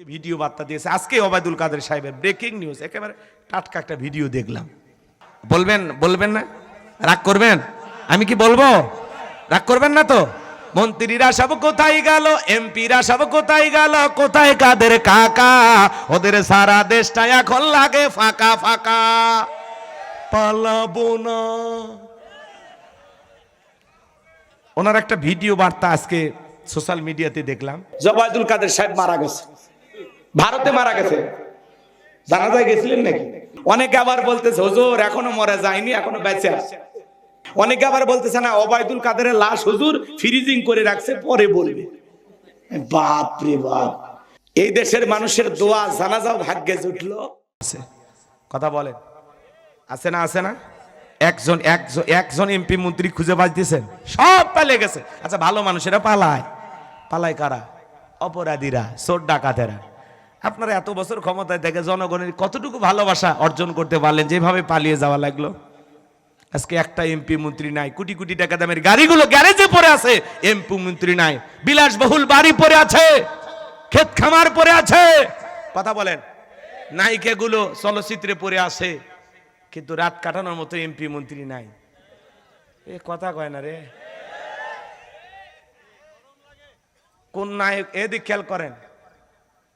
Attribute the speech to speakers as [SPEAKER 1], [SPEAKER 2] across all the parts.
[SPEAKER 1] Video বার্তা দিয়েছে আজকে ওবায়দুল কাদের সাহেবের ব্রেকিং নিউজ, একেবারে টাটকা একটা ভিডিও দেখলাম। বলবেন না? রাগ করবেন? আমি কি বলবো? রাগ করবেন না তো? মন্ত্রীরা সব কোথায় গেল, এমপিরা সব কোথায় গেল, কোথায় কাদের কাকা? ওদের সারা দেশটা এখন লাগে ফাঁকা ফাঁকা, পালাবো না। ওনার একটা ভিডিও বার্তা আজকে সোশ্যাল মিডিয়াতে দেখলাম। ওবায়দুল কাদের সাহেব মারা গেছে, ভারতে মারা গেছে। জানাজায় গেছিলেন নাকি? অনেকে আবার বলতেছে হুজুর এখনো মরে যায়নি, এখনো বেঁচে আছে। অনেকে আবার বলতেছে না, ওবায়দুল কাদেরের লাশ হুজুর ফ্রিজিং করে রাখছে, পরে বলবে। বাপ রে বাপ, এই দেশের মানুষের দোয়া জানাজাও ভাগ্যে জুটলো। কথা বলেন, আছে না? একজন এমপি মন্ত্রী খুঁজে পাইতেছেন? সব পালিয়ে গেছে। আচ্ছা, ভালো মানুষেরা পালায় কারা? অপরাধীরা, চোর ডাকাতেরা। আপনারা এত বছর ক্ষমতায় থেকে জনগণের কতটুকু ভালোবাসা অর্জন করতে পারলেন যেভাবে পালিয়ে যাওয়া লাগলো? আজকে একটা এমপি মন্ত্রী নাই, কোটি কোটি টাকা দামের গাড়িগুলো গ্যারেজে পড়ে আছে, এমপি মন্ত্রী নাই। বিলাসবহুল বাড়ি পড়ে আছে, ক্ষেত খামার পড়ে আছে। কথা বলেন, নায়িকাগুলো চলচ্চিত্রে পড়ে আছে, কিন্তু রাত কাটানোর মতো এমপি মন্ত্রী নাই। এ কথা কয় না রে। কোন নায়ক? এদিক খেয়াল করেন,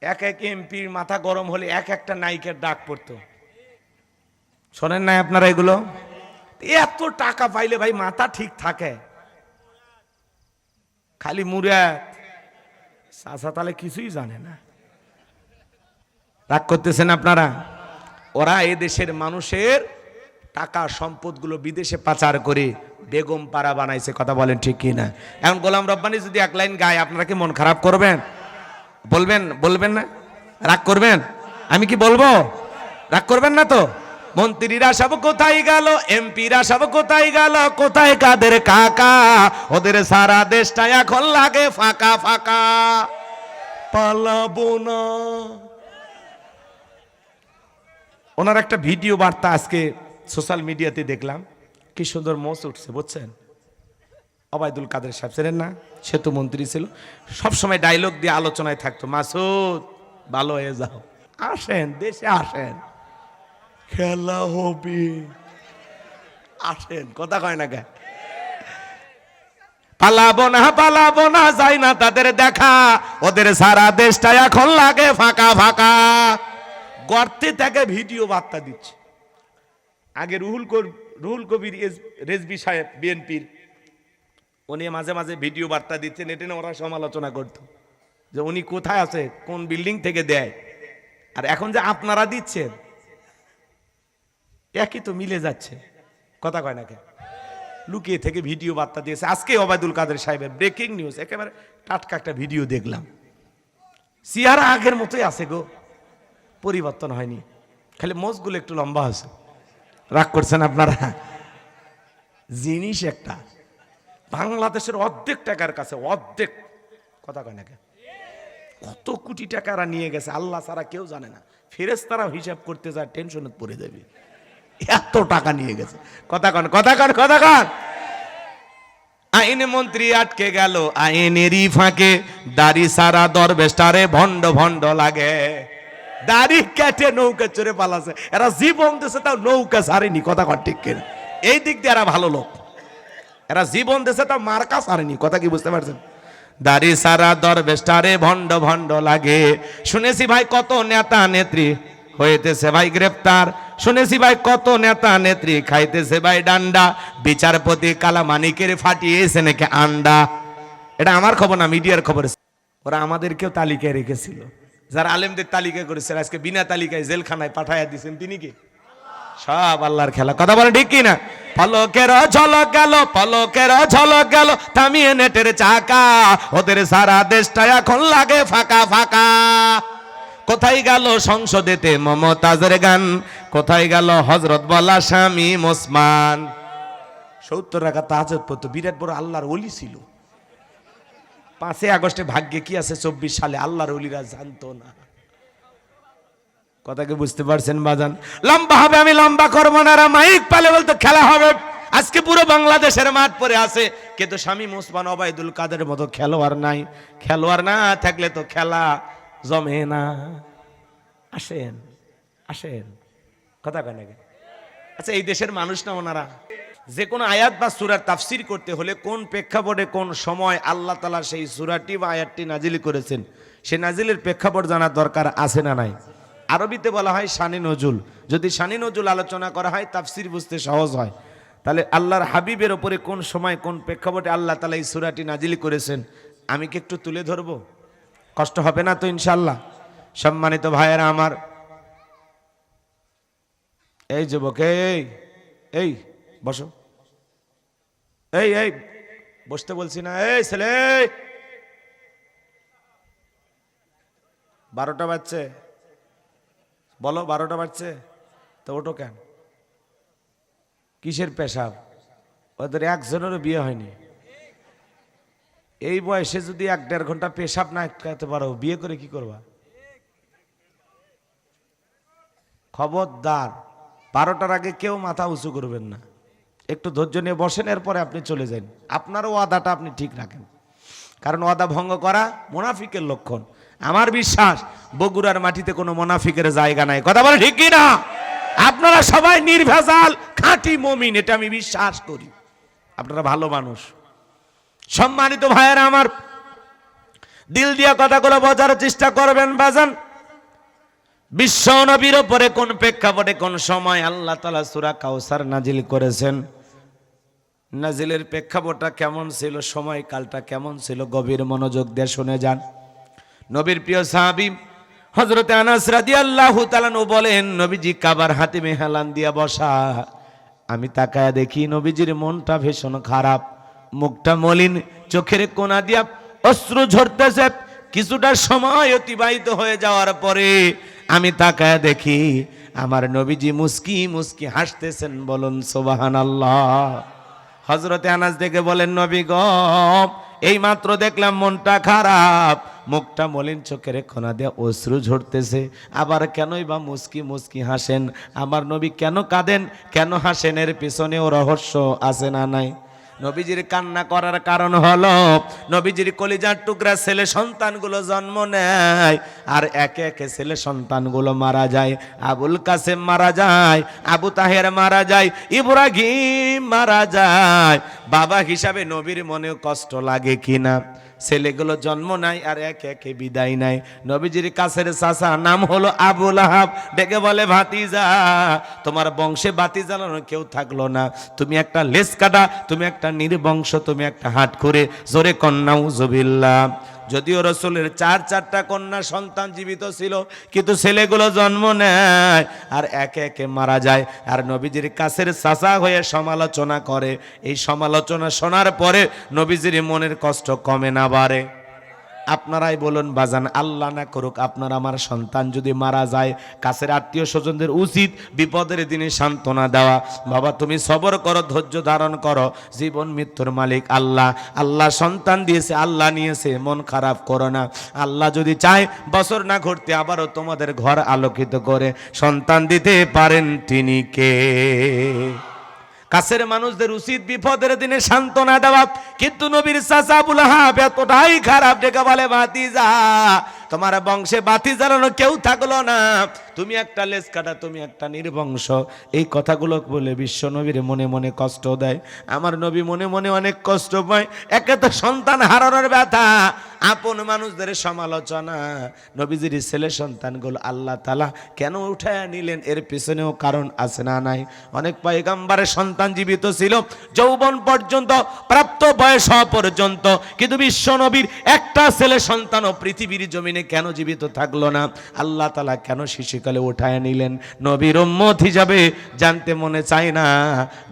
[SPEAKER 1] এক এমপির মাথা গরম হলে একটা নায়িকার ডাক পড়তো। শোনেন নাই আপনারা এগুলো? এত টাকা পাইলে ভাই মাথা ঠিক থাকে? খালি মুরাদ চাচা তাহলে কিছুই জানে না। রাগ করতেছেন আপনারা? ওরা এই দেশের মানুষের টাকা সম্পদগুলো বিদেশে পাচার করে বেগম পাড়া বানাইছে। কথা বলেন ঠিক কি না? এখন গোলাম রব্বানী যদি এক লাইন গায়, আপনারা কি মন খারাপ করবেন? বলবেন না? রাগ করবেন? আমি কি বলবো? রাগ করবেন না তো? মন্ত্রীরা সব কোথায় গেল, এমপিরা সব কোথায় গেল, কোথায় কাদের কাকা? ওদের সারা দেশটা এখন লাগে ফাঁকা ফাঁকা, পালাবো না। ওনার একটা ভিডিও বার্তা আজকে সোশ্যাল মিডিয়াতে দেখলাম, কি সুন্দর মোচ উঠছে বুঝছেন? ওবায়দুল কাদের সাহেব ছিলেন না, সে তো মন্ত্রী ছিল, সবসময় ডায়লগ দিয়ে আলোচনায় থাকতো, মাসুদ ভালো হয়ে যাও, আসেন দেশে আসেন, খেলা হবে, আসেন। কথা কয় না গায়ে? পালাবো না যাই না তাদের দেখা, ওদের সারা দেশটা এখন লাগে ফাঁকা ফাঁকা। গর্তে থেকে ভিডিও বার্তা দিচ্ছে। আগে রুহুল কবির রেজবি সাহেব বিএনপির, উনি মাঝে মাঝে ভিডিও বার্তা দিচ্ছেন, এটা ওরা সমালোচনা করতো যে উনি কোথায় আছে, কোন বিল্ডিং থেকে দেয়। আর এখন যে আপনারা দিচ্ছেন, একই তো মিলে যাচ্ছে। কথা কয় না কেন? লুকিয়ে থেকে ভিডিও বার্তা দিয়েছে আজকে ওবায়দুল কাদের সাহেবের ব্রেকিং নিউজ, একেবারে টাটকা একটা ভিডিও দেখলাম। চেহারা আগের মতোই আছে গো, পরিবর্তন হয়নি, খালি মোজগুলো একটু লম্বা আছে। রাগ করছেন আপনারা? জিনিস একটা, বাংলাদেশের অর্ধেক টাকার কাছে, অর্ধেক। কথা কয় না কেন? কত কোটি টাকা নিয়ে গেছে আল্লাহ ছাড়া কেউ জানে না। ফেরেশতারাও হিসাব করতে যায়, টেনশনে পড়ে যাবে, এত টাকা নিয়ে গেছে। কথা কন। আইনে মন্ত্রী আটকে গেল আইনেরই ফাঁকে, দাড়ি সারা দরবেশটারে ভণ্ড ভণ্ড লাগে। দাড়ি কেটে নৌকা চড়ে পালাছে, এরা জীবন দেশে তাও নৌকা ছাড়েনি। কথা কন ঠিক কিনা? এই দিক দিয়ে এরা ভালো লোক, এরা জীবন দেশে তাও মার্কা ছাড়েনি। কথা কি বুঝতে পারছেন? দাড়ি সারা দরবেশটারে ভণ্ড ভণ্ড লাগে। শুনেছি ভাই কত নেতা নেত্রী হইতেছে ভাই গ্রেপ্তার, শুনেছি ভাই কত নেতা নেত্রী খাইতেছে ভাই ডান্ডা, বিচারপতি কালামানিকের ফাটিয়েছে নাকি আন্ডা। এটা আমার খবর না, মিডিয়ার খবর। ওরা আমাদেরকেও তালিকায় রেখেছিল, যারা আলেমদের তালিকায় করেছিল, আজকে বিনা তালিকায় জেলখানায় পাঠাইয়া দিয়েছেন তিনি কি? সব আল্লাহর খেলা। কথা বলে ঠিক কিনা? পলকের ঝলক গেল থামিয়ে নেটের চাকা, ওদের সারা দেশটা এখন লাগে ফাঁকা ফাঁকা। কোথায় গেল সংসদেতে মমতাজের গান, কোথায় গেল হযরত বলা স্বামী ওসমান? 70 রাকাত তাহাজ্জুদ পড়তো, বিরাট বড় আল্লাহর ওলি ছিল। 5 আগস্টে ভাগ্যে কি আছে 24 সালে আল্লাহর ওলিরা জানতো না। কথা কি বুঝতে পারছেন বাজান? লম্বা হবে, আমি লম্বা করবো না, মাইক পালে বলতো খেলা হবে। আজকে পুরো বাংলাদেশের মাঠ পড়ে আছে, কিন্তু শামীম ওসমান ওবায়দুল কাদের মতো খেলোয়াড় নাই। খেলোয়াড় না থাকলে তো খেলা জমে না। আসেন আসেন, কথা কয় নাকি? আচ্ছা, এই দেশের মানুষ না ওনারা? যে কোনো আয়াত বা সূরার তাফসীর করতে হলে কোন প্রেক্ষাপটে কোন সময় আল্লাহ তাআলা সেই সূরাটি বা আয়াতটি নাজিল করেছেন, সেই নাজিলের প্রেক্ষাপট জানার দরকার আছে না নাই? আরবিতে বলা হয় শানে নজুল। যদি শানে নজুল আলোচনা করা হয় তাফসীর বুঝতে সহজ হয়। তাহলে আল্লাহর হাবিবের ওপরে কোন সময় কোন প্রেক্ষাপটে আল্লাহ তাআলা এই সূরাটি নাজিল করেছেন আমি কি একটু তুলে ধরবো? কষ্ট হবে না তো ইনশাআল্লাহ? সম্মানিত ভাইয়েরা আমার, এই যুবক, এই এই বসো, এই এই বসতে বলছি না, এই ছেলে, 12টা বাজছে, বলো 12টা বাজছে তো ওঠো কেন? কিসের পেশাব? ওদের একজনেরও বিয়ে হয়নি। এই বয়সে যদি 1-1.5 ঘন্টা পেশাব না করতে পারো, বিয়ে করে কি করবা? খবরদার 12টার আগে কেউ মাথা উঁচু করবেন না। একটু ধৈর্য নিয়ে বসেন, এরপরে আপনি চলে যান। আপনারও ওয়াদাটা আপনি ঠিক রাখেন, কারণ ওয়াদা ভঙ্গ করা মুনাফিকের লক্ষণ। আমার বিশ্বাস বগুড়ার মাটিতে কোনো মুনাফিকের জায়গা নাই। কথা বলে ঠিক কি না? আপনারা সবাই নির্ভেজাল খাঁটি মুমিন, এটা আমি বিশ্বাস করি। আপনারা ভালো মানুষ। সম্মানিত ভাইয়েরা আমার, দিল দিয়া কথাগুলো বোঝার চেষ্টা করবেন বাজান। বিশ্ব নবীর উপরে কোন প্রেক্ষাপটে কোন সময় আল্লাহ তাআলা সূরা কাউসার নাজিল করেছেন, নাজিলের প্রেক্ষাপটটা কেমন ছিল, সময়কালটা কেমন ছিল, গভীর মনোযোগ দিয়ে শুনে যান। নবীর প্রিয় সাহাবী হযরত আনাস রাদিয়াল্লাহু তাআলা বলেন, নবীজি কাবার হাতিমে হেলান দিয়া বসা। আমি তাকায়া দেখি নবীজির মনটা ভীষণ খারাপ, মুখটা মলিন, চোখের কোণা দিয়া অশ্রু ঝরতেছে। কিছুটা সময় অতিবাহিত হয়ে যাওয়ার পরে আমি তাকায়া দেখি আমার নবীজি মুস্কি মুস্কি হাসতেছেন। বলুন সুবহানাল্লাহ। হযরতে আনাস দেখে বলেন, নবী গো, এই মাত্র দেখলাম মনটা খারাপ, মুখটা মলিন, চোখের কোণা দিয়ে অশ্রু ঝরতেছে, আবার কেনই বা মুস্কি মুস্কি হাসেন? আমার নবী কেন কাঁদেন, কেন হাসেন? এর পিছনেও রহস্য আছে না নাই? নবীজির কান্না করার কারণ হলো নবীজির কলিজার টুকরা ছেলে সন্তানগুলো জন্ম নেয়, আর একে একে ছেলে সন্তানগুলো মারা যায়। আবুল কাসেম মারা যায়, আবু তাহের মারা যায়, ইব্রাহিম মারা যায়। বাবা হিসাবে নবীর মনেও কষ্ট লাগে কিনা? ছেলেগুলো জন্ম নাই আর একে একে বিদায় নাই। নবীজির কাছের চাচা নাম হলো আবু লাহাব, ডেকে বলে, ভাতিজা, তোমার বংশে বাতি জ্বালানো কেউ থাকলো না, তুমি একটা লেজ কাটা, তুমি একটা নির্বংশ, তুমি একটা হাট করে, জোরে কন্যা উজুবিল্লাহ। যদিও রসুলের 4-4টা কন্যা সন্তান জীবিত ছিল, কিন্তু ছেলেগুলো জন্ম নেয় আর একে একে মারা যায়। আর নবীজির কাছের চাচা হয়ে সমালোচনা করে। এই সমালোচনা শোনার পরে নবীজির মনের কষ্ট কমে না বাড়ে? আপনারাই বলুন বাজান, আল্লাহ না করুক আপনার আমার সন্তান যদি মারা যায়, কাছের আত্মীয় স্বজনদের উচিত বিপদের দিনে সান্ত্বনা দেওয়া। বাবা তুমি সবর করো, ধৈর্য ধারণ করো, জীবন মৃত্যুর মালিক আল্লাহ। আল্লাহ সন্তান দিয়েছে, আল্লাহ নিয়েছে, মন খারাপ করো না। আল্লাহ যদি চায় বছর না ঘুরতে আবারও তোমাদের ঘর আলোকিত করে সন্তান দিতে পারেন তিনি কে? কাছের মানুষদের উচিত বিপদের দিনে সান্ত্বনা দেওয়া, কিন্তু নবীর চাচা আবু লাহাব এতটাই খারাপ, ডেকে বলে, ভাতিজা, তোমার বংশে বাতি জ্বালানো কেউ থাকলো না, তুমি একটা লেজ কাটা, তুমি একটা নির্বংশ। এই কথাগুলো বলে বিশ্ব নবীর মনে মনে কষ্ট দেয়। আমার নবী মনে মনে অনেক কষ্ট পায়। একে তো সন্তান হারানোর ব্যথা, আপন মানুষদের সমালোচনা, নবীজির ছেলে সন্তানগুলো আল্লাহ তাআলা কেন উঠায় নিলেন এর পিছনেও কারণ আছে না নাই? অনেক পয়গম্বরের সন্তান জীবিত ছিল যৌবন পর্যন্ত, প্রাপ্ত বয়স হওয়া পর্যন্ত, কিন্তু বিশ্ব নবীর একটা ছেলে সন্তানও পৃথিবীর জমিনে কেন জীবিত থাকলো না? আল্লাহ তাআলা কেন শিশুকালে উঠায় নিলেন? নবীর উম্মত হিসাবে জানতে মনে চায় না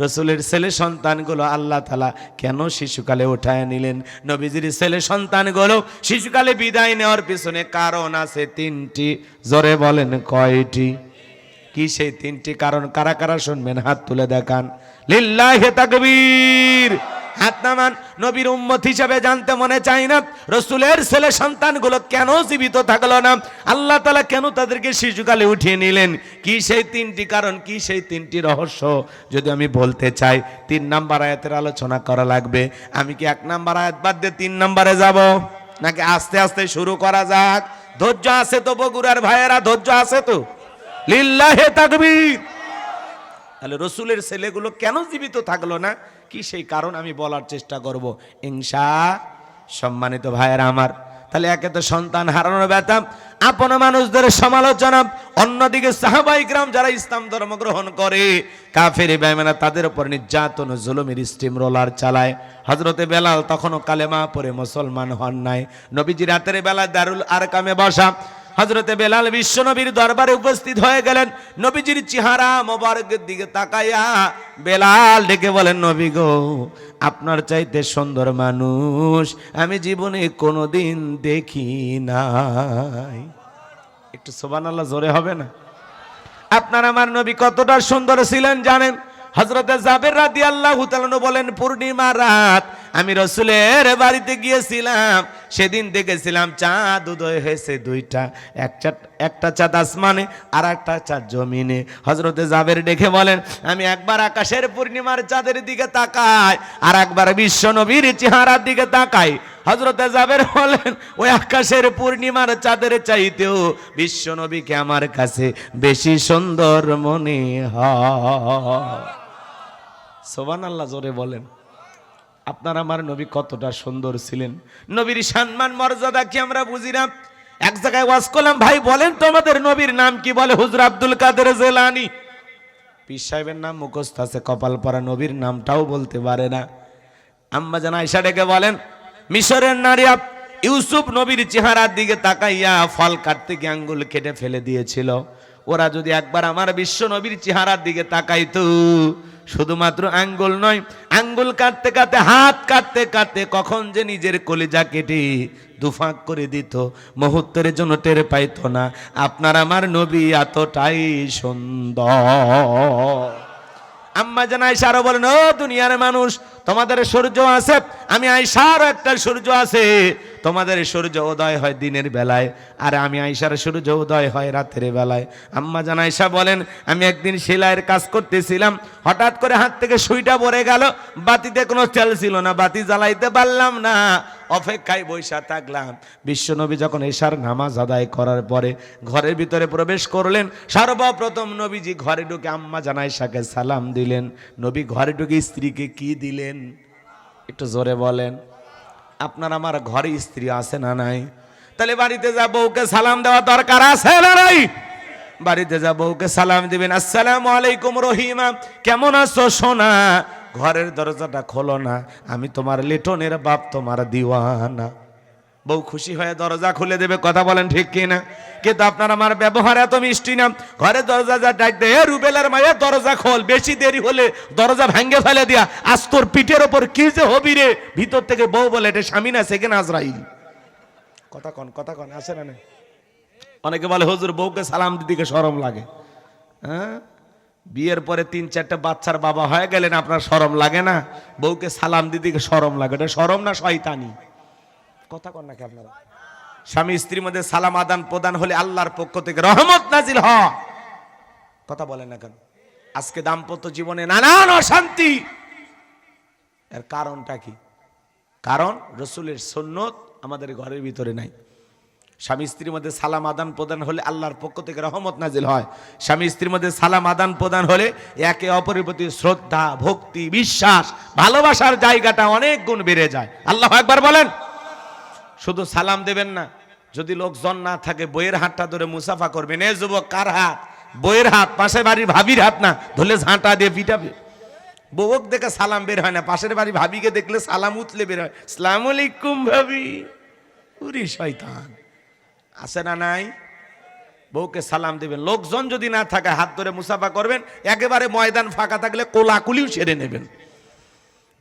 [SPEAKER 1] রসুলের ছেলে সন্তানগুলো আল্লাহ তাআলা কেন শিশুকালে উঠায় নিলেন? নবীজির ছেলে সন্তানগুলো শিশুকালে বিদায় নেওয়ার পিছনে কারণ আছে 3টি। জোরে বলেন কয়টি? কি সেই 3টি কারণ? কারা কারা শুনবেন হাত তুলে দেখান। লিল্লাহি তাকবীর। হাত নামান। নবীর উম্মত হিসেবে জানতে মনে চাই না রসুলের ছেলে সন্তানগুলো কেন জীবিত থাকলো না? আল্লাহ তাআলা কেন তাদেরকে শিশুকালে উঠিয়ে নিলেন? কি সেই 3টি কারণ, কি সেই 3টি রহস্য? যদি আমি বলতে চাই 3 নাম্বার আয়াতের আলোচনা করা লাগবে। আমি কি 1 নাম্বার আয়াত বাদ দিয়ে 3 নাম্বারে যাব, নাকি আস্তে আস্তে শুরু করা যাক? ধৈর্য আছে তো বগুড়ার ভাইয়েরা? ধৈর্য আছে তো? লিল্লাহে তাকবীর। তাহলে রসুলের ছেলেগুলো কেন জীবিত থাকলো না, কি সেই কারণ আমি বলার চেষ্টা করব ইনশাআল্লাহ। সম্মানিত ভাইয়েরা আমার, তাহলে একে তো সন্তান হারানোর ব্যথা, আপন মানুষদের সমালোচনা, অন্যদিকে সাহাবায়ে কিরাম যারা ইসলাম ধর্ম গ্রহণ করে কাফের বেঈমানরা তাদের উপর নির্যাতন জুলুমের স্টিম রোলার চালায়। হযরতে বেলাল তখনও কালেমা পড়ে মুসলমান হন নাই। নবীজি রাতের বেলা দারুল আরকামে বসা, হযরতে বেলাল বিশ্ব নবীর দরবারে উপস্থিত হয়ে গেলেন। নবীজির চেহারা মোবারকের দিকে তাকাইয়া বেলাল ডেকে বলেন, নবী গো, আপনার চাইতে সুন্দর মানুষ আমি জীবনে কোনোদিন দেখি নাই। একটু সুবহানাল্লাহ জোরে হবে না? আপনার আমার নবী কতটা সুন্দর ছিলেন জানেন? হযরতে জাবের রাদিয়াল্লাহু তাআলা বলেন, পূর্ণিমা রাত আমি রাসূলের বাড়িতে গিয়েছিলাম, সেদিন দেখেছিলাম চাঁদ উদয় হয়েছে দুইটা, একটা চাঁদ আসমানে আর একটা চাঁদ জমিনে। হযরতে জাবের দেখে বলেন, আমি একবার আকাশের পূর্ণিমার চাঁদের দিকে তাকাই আর একবার বিশ্ব নবীর চেহারার দিকে তাকাই। হযরতে জাবের বলেন, ওই আকাশের পূর্ণিমার চাঁদের চাইতেও বিশ্ব নবীকে আমার কাছে বেশি সুন্দর মনে হয়। সুবহানাল্লাহ জোরে বলেন। আপনার আমার নবী কতটা সুন্দর ছিলেন, নবীর সম্মান মর্যাদা কি আমরা বুঝি না? এক জায়গায় ওয়াজ করলাম, ভাই বলেন তো আমাদের নবীর নাম কি? বলে হুজুর আব্দুল কাদের জিলানী। পীর সাহেবের নাম মুখস্থ আছে, কপাল পরা, নবীর নামটাও বলতে পারে না। আম্মা জান আয়েশা ডেকে বলেন, মিশরের নারী ইউসুফ নবীর চেহারার দিকে তাকাইয়া ফল কাটতে গিয়ে আঙ্গুল কেটে ফেলে দিয়েছিল। ওরা যদি একবার আমার বিশ্ব নবীর চেহারার দিকে তাকাইতো, শুধুমাত্র আঙ্গুল নয়, আঙ্গুল কাটতে কাটতে, হাত কাটতে কাটতে কখন যে নিজের কলিজা কেটে দুফাক করে দিত, মুহূর্তের জন্য টের পাইতো না। আপনার আমার নবী এতটাই সুন্দর। আম্মা জান আয়েশা আরো বলেন, ও দুনিয়ার মানুষ, তোমাদের সূর্য আছে, আমি আয়েশার একটা সূর্য আছে। তোমাদের সূর্য উদয় হয় দিনের বেলায়, আর আমি আয়েশার সূর্য উদয় হয় রাতের বেলায়। আম্মা জান আয়েশা বলেন, আমি একদিন সেলাইয়ের কাজ করতেছিলাম, হঠাৎ করে হাত থেকে সুইটা পড়ে গেল, বাতিতে কোনো তেল ছিল না, বাতি জ্বালাইতে পারলাম না, অপেক্ষায় বৈশা থাকলাম। বিশ্বনবী যখন এশার নামাজ আদায় করার পরে ঘরের ভিতরে প্রবেশ করলেন, সর্বপ্রথম নবীজি ঘরে ঢুকে আম্মা জান আয়েশাকে সালাম দিলেন। নবী ঘরে ঢুকে স্ত্রীকে কি দিলেন? একটু জোরে বলেন। আপনার আমার ঘরে স্ত্রী আছে না নাই? তাহলে বাড়িতে যা বউকে সালাম দেওয়া দরকার আছে না নাই? বাড়িতে যা বউকে সালাম দিবেন, আসসালামু আলাইকুম রহিমা, কেমন আছো সোনা? ঘরের দরজাটা খোলো না, আমি তোমার লিটনের বাপ, তোমার দিওয়ানা। বউ খুশি হয়ে দরজা খুলে দেবে, কথা বলেন ঠিক কিনা? কিন্তু আপনার আমার ব্যবহার এত মিষ্টি না, ঘরে দরজা যা ডাক দে, রুবেলার মায়ে দরজা খোল, বেশি দেরি হলে দরজা ভাঙ্গে ফেলে দিয়া, আজ তোর পিঠের ওপর কি যে হবি রে। ভিতর থেকে বউ বলে, এটা স্বামী না সেকেন্ড আজরাইল। কথা কন আসে না? অনেকে বলে হুজুর বউকে সালাম দিদিকে শরম লাগে। হ্যাঁ, বিয়ের পরে 3-4টা বাচ্চার বাবা হয়ে গেলেন, আপনার শরম লাগে না? বউকে সালাম দিদিকে শরম লাগে, এটা শরম না শয়তানি? কথা কন নাকি আপনারা? স্বামী স্ত্রীর মধ্যে সালাম আদান প্রদান হলে আল্লাহর পক্ষ থেকে রহমত নাজিল হয়। কথা বলেন না কেন? আজকে দাম্পত্য জীবনে নানান অশান্তি, এর কারণটা কি? কারণ রাসূলের সুন্নত আমাদের ঘরের ভিতরে নাই। স্বামী স্ত্রীর মধ্যে সালাম আদান প্রদান হলে আল্লাহর পক্ষ থেকে রহমত নাজিল হয়। স্বামী স্ত্রীর মধ্যে সালাম আদান প্রদান হলে একে অপরের প্রতি শ্রদ্ধা, ভক্তি, বিশ্বাস, ভালোবাসার জায়গাটা অনেক গুণ বেড়ে যায়। আল্লাহু আকবার বলেন। শুধু সালাম দেবেন না, যদি লোকজন না থাকে বইয়ের হাতটা ধরে মুসাফা করবেন। এ যুবক, কার হাত? বইয়ের হাত, পাশের বাড়ির ভাবির হাত না, ধরলে ঝাঁটা দিয়ে পিটাবে। বউক দেখে সালাম বের হয় না, পাশের বাড়ি ভাবিকে দেখলে সালাম উতলে বের হয়, আসসালামু আলাইকুম ভাবি। উরি শয়তান, আছে না নাই? বউকে সালাম দিবেন, লোকজন যদি না থাকে হাত ধরে মুসাফা করবেন। একেবারে ময়দান ফাঁকা থাকলে কোলাকুলিও সেরে নেবেন।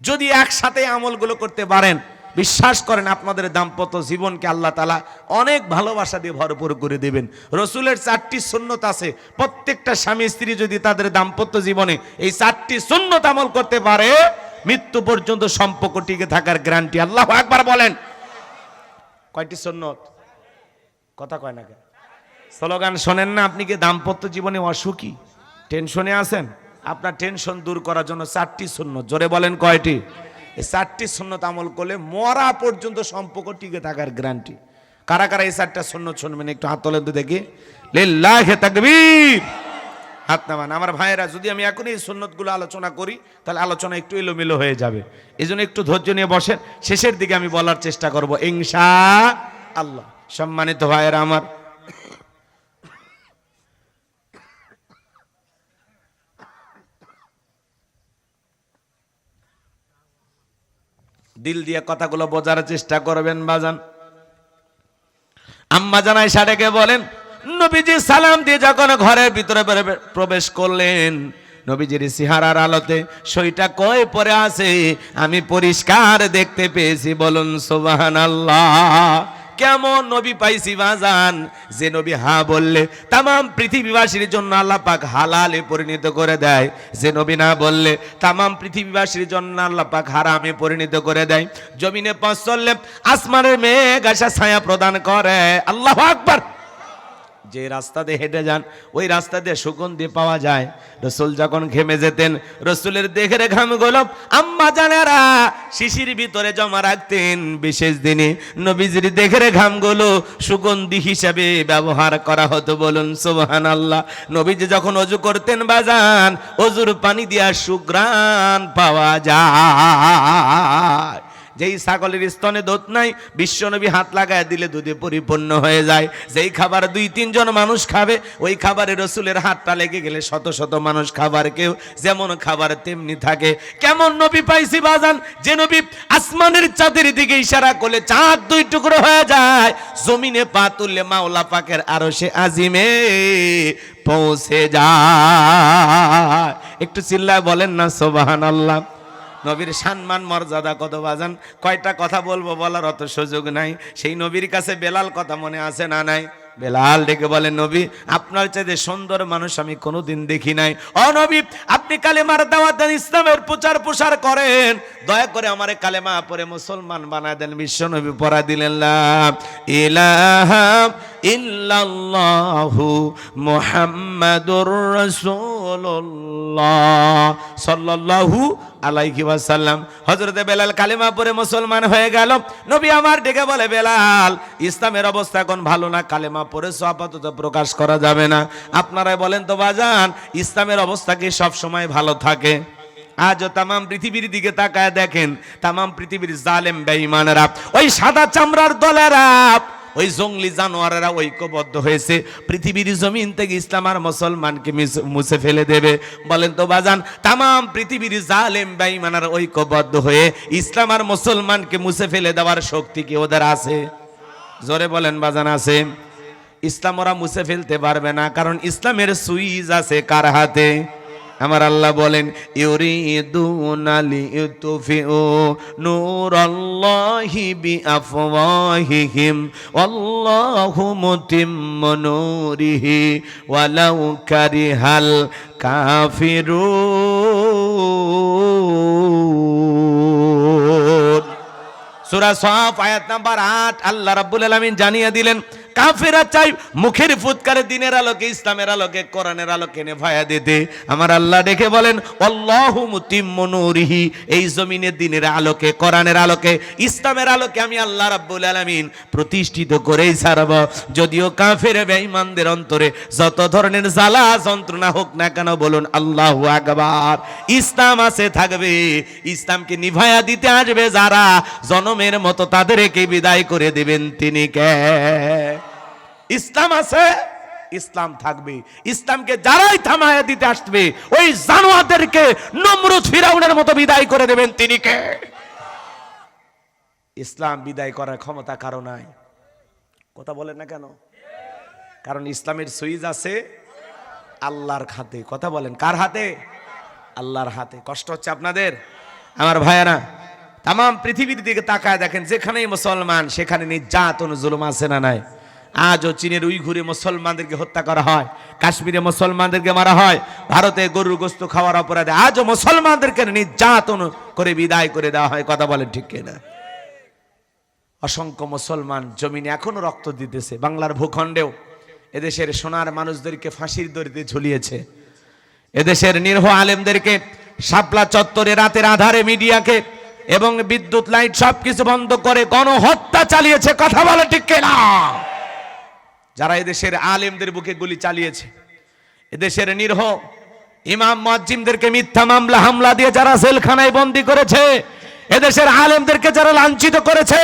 [SPEAKER 1] যদি একসাথে আমলগুলো করতে পারেন, বিশ্বাস করেন আপনাদের দাম্পত্য জীবনকে আল্লাহ তাআলা অনেক ভালোবাসা দিয়ে ভরপুর করে দেবেন। রাসূলের 4টি সুন্নত আছে, প্রত্যেকটা স্বামী স্ত্রী যদি তাদের দাম্পত্য জীবনে এই 4টি সুন্নত আমল করতে পারে, মৃত্যু পর্যন্ত সম্পর্ক টিকে থাকার গ্যারান্টি। আল্লাহু আকবার বলেন। কয়টি সুন্নত? কথা কয় না কেন? স্লোগান শোনেন না? আপনি কি দাম্পত্য জীবনে অসুখী, টেনশনে আছেন? আপনার টেনশন দূর করার জন্য 4টি সুন্নত। জোরে বলেন কয়টি? এই 4টি সুন্নত আমল করলে মরা পর্যন্ত সম্পর্ক টিকে থাকার গ্যারান্টি। কারা কারা এই 4টা সুন্নত শুনবেন একটু হাত তোলেন তো দেখি। লিল্লাহি তাকবীর। হাত নামান। আমার ভাইয়েরা, যদি আমি এখন এই সুন্নতগুলো আলোচনা করি তাহলে আলোচনা একটু এলোমেলো হয়ে যাবে, এই জন্য একটু ধৈর্য নিয়ে বসেন, শেষের দিকে আমি বলার চেষ্টা করব ইনশাআল্লাহ। সম্মানিত ভাইয়েরা আমার, দিল দিয়ে কথাগুলো বোঝার চেষ্টা করবেন বাজান। আম্মা জান আয়েশা ডেকে বলেন, নবীজি সালাম দিয়ে যখন ঘরের ভিতরে প্রবেশ করলেন, নবীজির চেহারার আলোতে সইটা কয় পরে আছে আমি পরিষ্কার দেখতে পেয়েছি। বলুন সুবহানাল্লাহ। কেমন নবী পাইছি বাজান, যে নবী হা বললে তামাম পৃথিবীবাসীর জন্য আল্লাহ পাক হালালে পরিণত করে দেয়, যে নবী না বললে তামাম পৃথিবীবাসীর জন্য আল্লাহ পাক হারামে পরিণত করে দেয়। জমিনে পথ চললে আসমানের মেঘ আসা ছায়া প্রদান করে। আল্লাহু আকবার। যে রাস্তা দিয়ে হেঁটে যান ওই রাস্তা দিয়ে সুগন্ধি পাওয়া যায়। রসুল যখন ঘেমে যেতেন, রসুলের দেহের ঘামগুলো আম্মা জানেরা শিশির ভিতরে জমা রাখতেন। বিশেষ দিনে নবীজির দেহের ঘামগুলো সুগন্ধি হিসাবে ব্যবহার করা হতো। বলুন সুবহানাল্লাহ। নবীজি যখন অজু করতেন বাজান, অজুর পানি দিয়া সুঘ্রাণ পাওয়া যায়। যেই ছাগলের স্তনে দুধ নাই, বিশ্বনবী হাত লাগায় দিলে দুধে পরিপূর্ণ হয়ে যায়। যেই খাবার 2-3 জন মানুষ খাবে, ওই খাবারে রসুলের হাতটা লেগে গেলে শত শত মানুষ খাবার, কেউ যেমন খাবার তেমনি থাকে। কেমন নবী পাইছি বাজান, যে নবী আসমানের চাঁদের দিকে ইশারা করলে চাঁদ 2 টুকরো হয়ে যায়, জমিনে পা তুললে মাওলা পাকের আরশে আজিমে পৌঁছে যায়। একটু চিল্লায় বলেন না সুবহানাল্লাহ। নবীর সম্মান মর্যাদা কত বাজান, কয়টা কথা বলবো বলার অত সুযোগ নাই। সেই নবীর কাছে বেলাল কথা মনে আছে না নাই? বেলাল ডেকে বলেন, নবী আপনার চাইতে সুন্দর মানুষ আমি কোনোদিন দেখি নাই। ও নবী, আপনি কালেমার দাওয়াত দেন, ইসলামের প্রচার প্রসার করেন, দয়া করে আমারে কালেমা পড়ে মুসলমান বানায় দেন। বিশ্ব নবী পড়া দিলেন, লা ইলাহা ইল্লাল্লাহু মুহাম্মাদুর রাসূলুল্লাহ সাল্লাল্লাহু আলাইহি ওয়াসাল্লাম। হযরত বেলাল কালেমা পড়ে মুসলমান হয়ে গেল। নবী আমার ডেকে বলে, বেলাল ইসলামের অবস্থা এখন ভালো না, কালেমা পড়েছো আপাতত প্রকাশ করা যাবে না। আপনারাই বলেন তো বাজান, ইসলামের অবস্থা কি সব সময় ভালো থাকে? আজও তামাম পৃথিবীর দিকে তাকায় দেখেন, তামাম পৃথিবীর জালেম বেঈমানেরা, ওই সাদা চামড়ার দলেরা, ওই জঙ্গলি জানোয়ারেরা ঐক্যবদ্ধ হয়েছে পৃথিবীর জমিন থেকে ইসলাম আর মুসলমানকে মুছে ফেলে দেবে। বলেন তো বাজান, তামাম পৃথিবীর জালেম বেঈমানেরা ঐক্যবদ্ধ হয়ে ইসলাম আর মুসলমানকে মুছে ফেলে দেওয়ার শক্তি কি ওদের আছে? জোরে বলেন বাজান, আছে? ইসলাম ওরা মুছে ফেলতে পারবে না, কারণ ইসলামের সুইচ আছে কার হাতে? আমার আল্লাহ বলেন, ইউরিদুনা লিইউতফিউ নূরাল্লাহি বিআফওয়াহিহিম ওয়াল্লাহু মুতিম্মু নূরিহি ওয়ালাউ কারিহাল কাফিরুন। সূরা সফ আয়াত নাম্বার 8 আল্লাহ রাব্বুল আলামিন জানিয়ে দিলেন, কাফেররা চাই মুখের ফুৎকারে দিনের আলোকে, ইসলামের আলোকে, কোরআনের আলোকে নেভায়া দিতে। আমার আল্লাহ ডেকে বলেন, আল্লাহু মুতিম্মু নূরিহি, এই জমিনে দিনের আলোকে, কোরআনের আলোকে, ইসলামের আলোকে আমি আল্লাহ রাব্বুল আলামিন প্রতিষ্ঠিত করেই ছাড়ব। যদিও কাফের বেঈমানদের অন্তরে যত ধরনের জ্বালা যন্ত্রণা হোক না কেন, বলুন আল্লাহু আকবার। ইসলাম আছে, থাকবে। ইসলামকে নিভায়া দিতে আসবে যারা, জনমের মতো তাদেরকে বিদায় করে দিবেন তিনি কে? ইসলাম আছে, ইসলাম থাকবে। ইসলামকে যারাই থামায়া দিতে আসবে, ওই জানোয়ারদেরকে নমরুদ ফিরাউনের মতো বিদায় করে দেবেন তিনি কে? ইসলাম বিদায় করার ক্ষমতা কারো নাই। কথা বলেন না কেন? কারণ ইসলামের সুইচ আছে আল্লাহর হাতে। কথা বলেন, কার হাতে? আল্লাহর হাতে। কষ্ট হচ্ছে আপনাদের? আমার ভাইয়েরা, তামাম পৃথিবীর দিকে তাকায় দেখেন, যেখানেই মুসলমান সেখানে নির্যাতন জুলুম আছে না নাই? আজও চীনের উইঘুরে মুসলমানদেরকে হত্যা করা হয়, কাশ্মীরে মুসলমানদেরকে মারা হয়, ভারতে গরুর গোশত খাওয়ার অপরাধে আজও মুসলমানদেরকে নির্যাতন করে বিদায় করে দেওয়া হয়। কথা বলেন ঠিক কিনা? অসংখ্য মুসলমান জমিনে এখনো রক্ত দিতেছে। বাংলার ভূখণ্ডেও এদেশের সোনার মানুষদেরকে ফাঁসির দড়িতে ঝুলিয়েছে। এদেশের নিরীহ আলেমদেরকে শাপলা চত্বরে রাতের আধারে মিডিয়াকে এবং বিদ্যুৎ লাইট সবকিছু বন্ধ করে গণহত্যা চালিয়েছে। কথা বলে ঠিক কিনা? যারা এদেশের আলেমদের বুকে গুলি চালিয়েছে, এদেশের নিরহ ইমাম মুয়াজ্জিমদেরকে মিথ্যা মামলা হামলা দিয়ে যারা জেলখানায় বন্দী করেছে, এদেশের আলেমদেরকে যারা লাঞ্ছিত করেছে,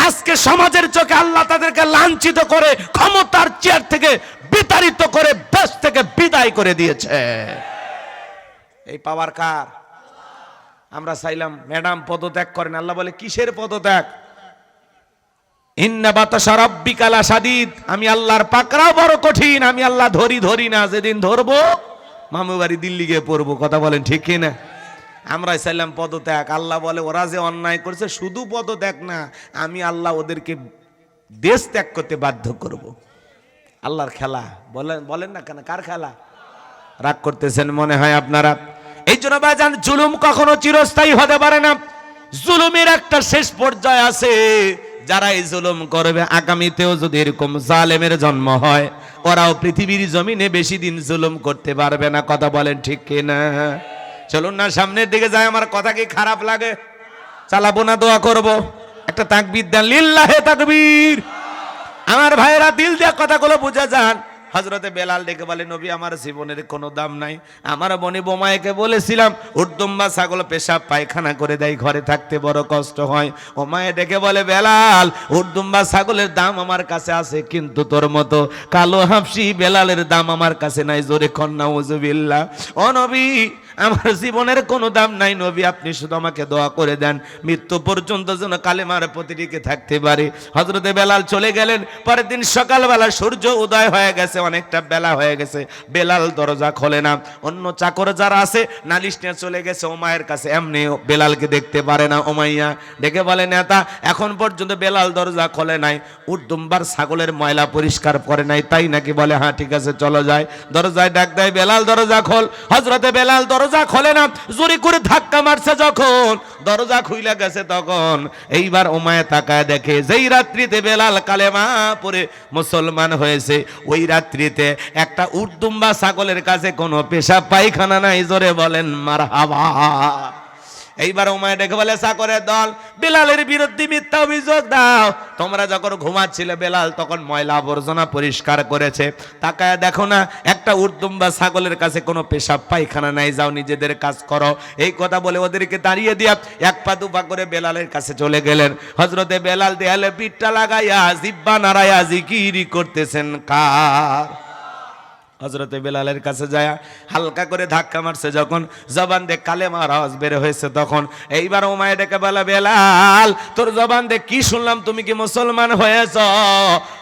[SPEAKER 1] আজকে সমাজের চোখে আল্লাহ তাদেরকে লাঞ্ছিত করে ক্ষমতার চেয়ার থেকে বিতাড়িত করে দেশ থেকে বিদায় করে দিয়েছে। এই পাওয়ার কার? আমরা চাইলাম ম্যাডাম পদত্যাগ করেন, আল্লাহ বলে কিসের পদত্যাগ? ইন্না বাতাশা রাব্বিকা লাশাদীদ, আমি আল্লাহর পাকড়াও বড় কঠিন, আমি আল্লাহ ধরি না, যেদিন ধরবো মামু বাড়ি দিল্লি গিয়ে পড়বো। কথা বলেন ঠিক কিনা? আমরা চাইলাম পদত্যাগ, আল্লাহ বলে ওরা যে অন্যায় করছে শুধু পদত্যাগ না, আমি আল্লাহ ওদেরকে দেশ ত্যাগ করতে বাধ্য করব। আল্লাহর খেলা। বলেন না কেন? কার খেলা? রাগ করতেছেন মনে হয় আপনারা। এই জন্য ভাইজান, জুলুম কখনো চিরস্থায়ী হতে পারে না। জুলুমের একটা শেষ পর্যায়ে আছে। যারা এই জুলুম করবে, আগামীতেও যদি এরকম জালেমের জন্ম হয়, ওরাও পৃথিবীর জমিনে বেশি দিন জুলুম করতে পারবে না। কথা বলেন ঠিক কিনা? চলুন না সামনের দিকে যাই। আমার কথা কি খারাপ লাগে? চালাবো না, দোয়া করব। একটা তাকবীর দেন, লিল্লাহে তাকবীর। আমার ভাইয়েরা, দিল দিয়ে কথাগুলো বুঝা যান। হযরতে বেলাল ডেকে বলে, নবী আমার জীবনের কোনো দাম নাই। আমার বোনে বোমাইকে বলেছিলাম উটদুম্বা ছাগল পেশাব পায়খানা করে দেয়, ঘরে থাকতে বড় কষ্ট হয়। ওমায়ে ডেকে বলে, বেলাল উটদুম্বা ছাগলের দাম আমার কাছে আছে, কিন্তু তোর মতো কালো হাফসি বেলালের দাম আমার কাছে নাই। জোরে কন্যা উযুবিল্লাহ। ও নবী, আমার জীবনের কোনো দাম নাই নবী, আপনি শুধু আমাকে দোয়া করে দেন, মৃত্যু পর্যন্ত যেন কালেমার প্রতি টিকে থাকতে পারি। হযরতে বেলাল চলে গেলেন। পরের দিন সকালবেলা সূর্য উদয় হয়ে গেছে, অনেকটা বেলা হয়ে গেছে। বেলাল দরজা খোলে না। অন্য চাকর যারা আছে নালিশ নিয়ে চলে গেছে ওমায়ের কাছে, এমনি বেলালকে দেখতে পারে না। ওমাইয়া ডেকে বলে, নেতা এখন পর্যন্ত বেলাল দরজা খোলে নাই, উটদুম্বার ছাগলের ময়লা পরিষ্কার করে নাই, তাই নাকি? বলে হ্যাঁ ঠিক আছে চলো যাই। দরজায় ডাক দেয়, বেলাল দরজা খোল। হযরতে বেলাল দরজা খোলে না, জোরে করে ধাক্কা মারছে। যখন দরজা খুইলা গেছে তখন এইবার ওমায়ে তাকায় দেখে, যেই রাত্রিতে বেলাল কালেমা পড়ে মুসলমান হয়েছে, ওই রাত্রিতে একটা উটদুম্বা ছাগলের কাছে কোনো পেশাব পায়খানা নাই। জোরে বলেন মারহাবা। এইবার ওমায়ে ডেকে বলে, চাকরের দল, বেলালের বিরুদ্ধে মিথ্যা অভিযোগ দাও। তোমরা যখন ঘুমাচ্ছিলে বেলাল তখন ময়লা আবর্জনা পরিষ্কার করেছে, তাকায় দেখো না একটা উটদুম্বা ছাগলের কাছে কোনো পেশাব পায়খানা নাই, যাও নিজেদের কাজ করো। এই কথা বলে ওদেরকে দাঁড়িয়ে দিয়া এক পা দুপা করে বেলালের কাছে চলে গেলেন। হযরতে বেলাল দেয়ালে পিঠটা লাগাইয়া জিহ্বা নাড়াইয়া জিকিরি করতেছেন কার? হযরতে বেলালের কাছে যায় হালকা করে ধাক্কা মারছে, যখন জবান দিয়ে কালেমার আওয়াজ বের হয়েছে তখন এইবার ওমায়ে ডেকে বলে, বেলাল তোর জবান দিয়ে কি শুনলাম, তুমি কি মুসলমান হয়েছ?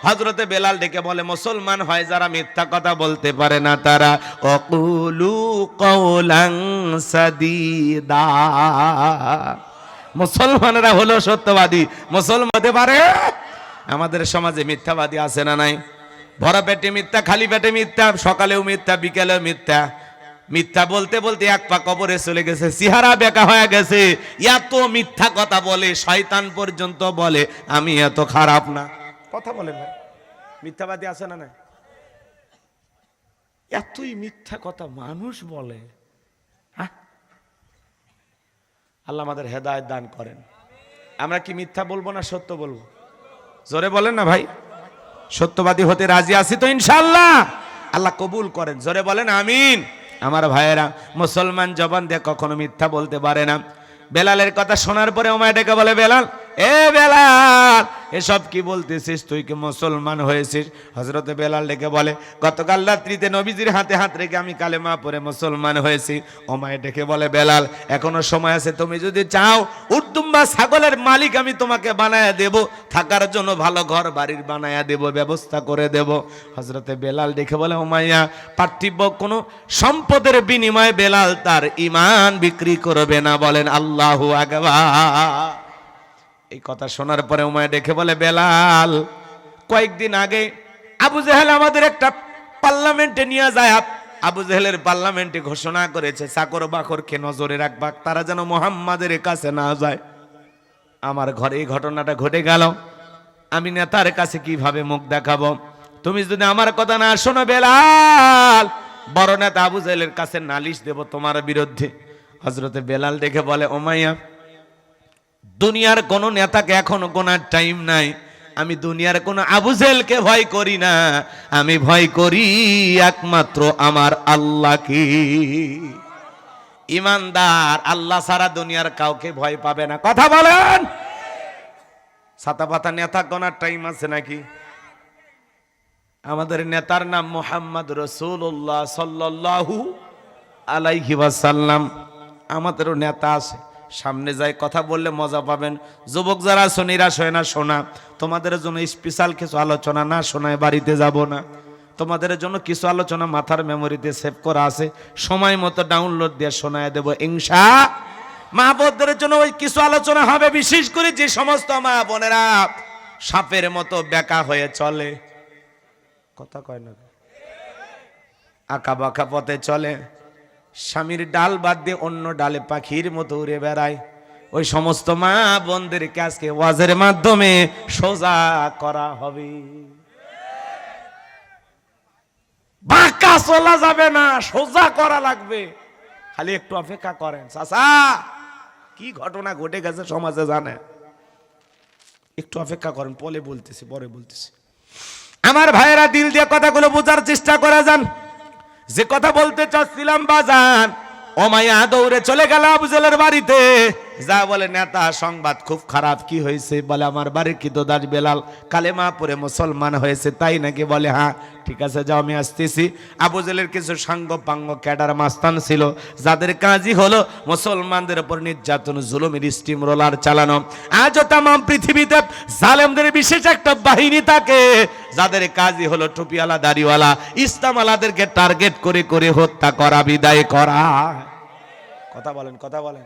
[SPEAKER 1] হযরতে বেলাল ডেকে বলে, মুসলমান হয় যারা মিথ্যা কথা বলতে পারে না তারা। অকুলু কওলান সাদীদা, মুসলমানরা হলো সত্যবাদী। মুসলমান হতে পারে? আমাদের সমাজে মিথ্যাবাদী আছে না নাই? ভরা পেটে মিথ্যা, খালি পেটে মিথ্যা, সকালেও মিথ্যা, বিকেলেও মিথ্যা। মিথ্যা বলতে বলতে এক পা কবরে চলে গেছে, চেহারা বেঁকা হয়ে গেছে। এত মিথ্যা কথা বলে, শয়তান পর্যন্ত বলে আমি এত খারাপ না। কথা বলে ভাই, মিথ্যাবাদী আছে না নাই? এতই মিথ্যা কথা মানুষ বলে। আল্লাহ আমাদের হেদায়েত দান করেন। আমরা কি মিথ্যা বলবো না সত্য বলবো? জোরে বলেন না ভাই। সত্যবাদী হতে রাজি আছি তো ইনশাআল্লাহ? আল্লাহ কবুল করেন। জোরে বলেন আমিন। আমার ভাইয়েরা, মুসলমান জবান দিয়ে কখনো মিথ্যা বলতে পারে না। বেলালের কথা শোনার পরে ওমায়ে ডেকে বলে, বেলাল এ বেলাল এসব কি বলতেছিস, তুই কি মুসলমান হয়েছিস? হযরতে বেলাল ডেকে বলে, গতকাল রাত্রিতে নবীজির হাতে হাত রেখে আমি কালেমা পড়ে মুসলমান হয়েছি। ওমায়ে ডেকে বলে, বেলাল এখনো সময় আছে, তুমি যদি চাও উটদুম্বা ছাগলের মালিক আমি তোমাকে বানায়া দেব, থাকার জন্য ভালো ঘর বাড়ির বানায়া দেব, ব্যবস্থা করে দেব। হযরতে বেলাল ডেকে বলে, ওমাইয়া পার্থিব কোনো সম্পদের বিনিময়ে বেলাল তার ঈমান বিক্রি করবে না। বলেন আল্লাহু আকবার। এই কথা শোনার পরে উমায়ে ডেকে বলে, বেলাল কয়েকদিন আগে আবু জেহেল আমাদের একটা পার্লামেন্টে নিয়ে যায়। আবু জেহেলের পার্লামেন্টে ঘোষণা করেছে চাকর বাকরকে নজরে রাখবা, তারা যেন মুহাম্মাদের কাছে না যায়। আমার ঘরে এই ঘটনাটা ঘটে গেল, আমি নেতার কাছে কিভাবে মুখ দেখাবো? তুমি যদি আমার কথা না শোনো বেলাল, বড় নেতা আবু জেহেলের কাছে নালিশ দেব তোমার বিরুদ্ধে। হযরতে বেলাল দেখে বলে, ওমাইয়া দুনিয়ার কোন নেতাকে এখনো গোনার টাইম নাই। আমি দুনিয়ার কোন আবু জেহেলকে ভয় করি না, আমি ভয় করি একমাত্র আমার আল্লাহকে। ইমানদার আল্লাহ ছাড়া দুনিয়ার কাউকে ভয় পাবে না। কথা বলেন। ছাতা পাতা নেতা গোনার টাইম আছে নাকি? আমাদের নেতার নাম মুহাম্মদ রাসূলুল্লাহ সাল্লাল্লাহু আলাইহি ওয়াসাল্লাম। আমাদেরও নেতা আছে, সামনে যাই কথা বললে মজা পাবেন। যুবক যারা আছো নিরাশ হয় না, শোনা তোমাদের জন্য স্পেশাল কিছু আলোচনা না শোনায় বাড়িতে যাব না। তোমাদের জন্য কিছু আলোচনা মাথার মেমোরিতে সেভ করা আছে, সময় মতো ডাউনলোড দিয়ে শোনায় দেব ইনশাআল্লাহ। মা বোনদের জন্য ওই কিছু আলোচনা হবে, বিশেষ করে যে সমস্ত মা বোনেরা সাপের মতো বেকা হয়ে চলে, কথা কয় না, আঁকা বাঁকা পথে চলে, স্বামীর ডাল বাদ দিয়ে অন্য ডালে পাখির মতো উড়ে বেড়ায়, ওই সমস্ত মা বোনদেরকে আজকে ওয়াজের মাধ্যমে সোজা করা হবে। বাঁকা চলা যাবে না, সোজা করা লাগবে। খালি একটু অপেক্ষা করেন চাচা, কি ঘটনা ঘটে গেছে সমাজে জানে, একটু অপেক্ষা করেন, পরে বলতেছি। আমার ভাইয়েরা দিল দিয়ে কথাগুলো বোঝার চেষ্টা করে যান। যে কথা বলতে চাচ্ছিলাম বাজান, ওমাইয়া দৌড়ে চলে গেল আবু জেহেলের বাড়িতে, যা বলে নেতা সংবাদ খুব খারাপ। কি হয়েছে? বলে আমার বাড়ির কৃতদাস বেলাল কালেমা পড়ে মুসলমান হয়েছে। তাই নাকি? বলে হ্যাঁ। ঠিক আছে যাও, আমি আসতেছি। আবু জেহেলের কিছু সাঙ্গ পাঙ্গ ক্যাডার মাস্তান ছিল, যাদের কাজই হলো মুসলমানদের উপর নির্যাতন, জুলুমের স্টিম রোলার চালানো। আজও তাম পৃথিবীতে জালেমদের বিশেষ একটা বাহিনী থাকে, যাদের কাজই হলো টুপিওয়ালা দাড়িওয়ালা ইসলাম আলাদেরকে টার্গেট করে করে হত্যা করা, বিদায় করা। কথা বলেন।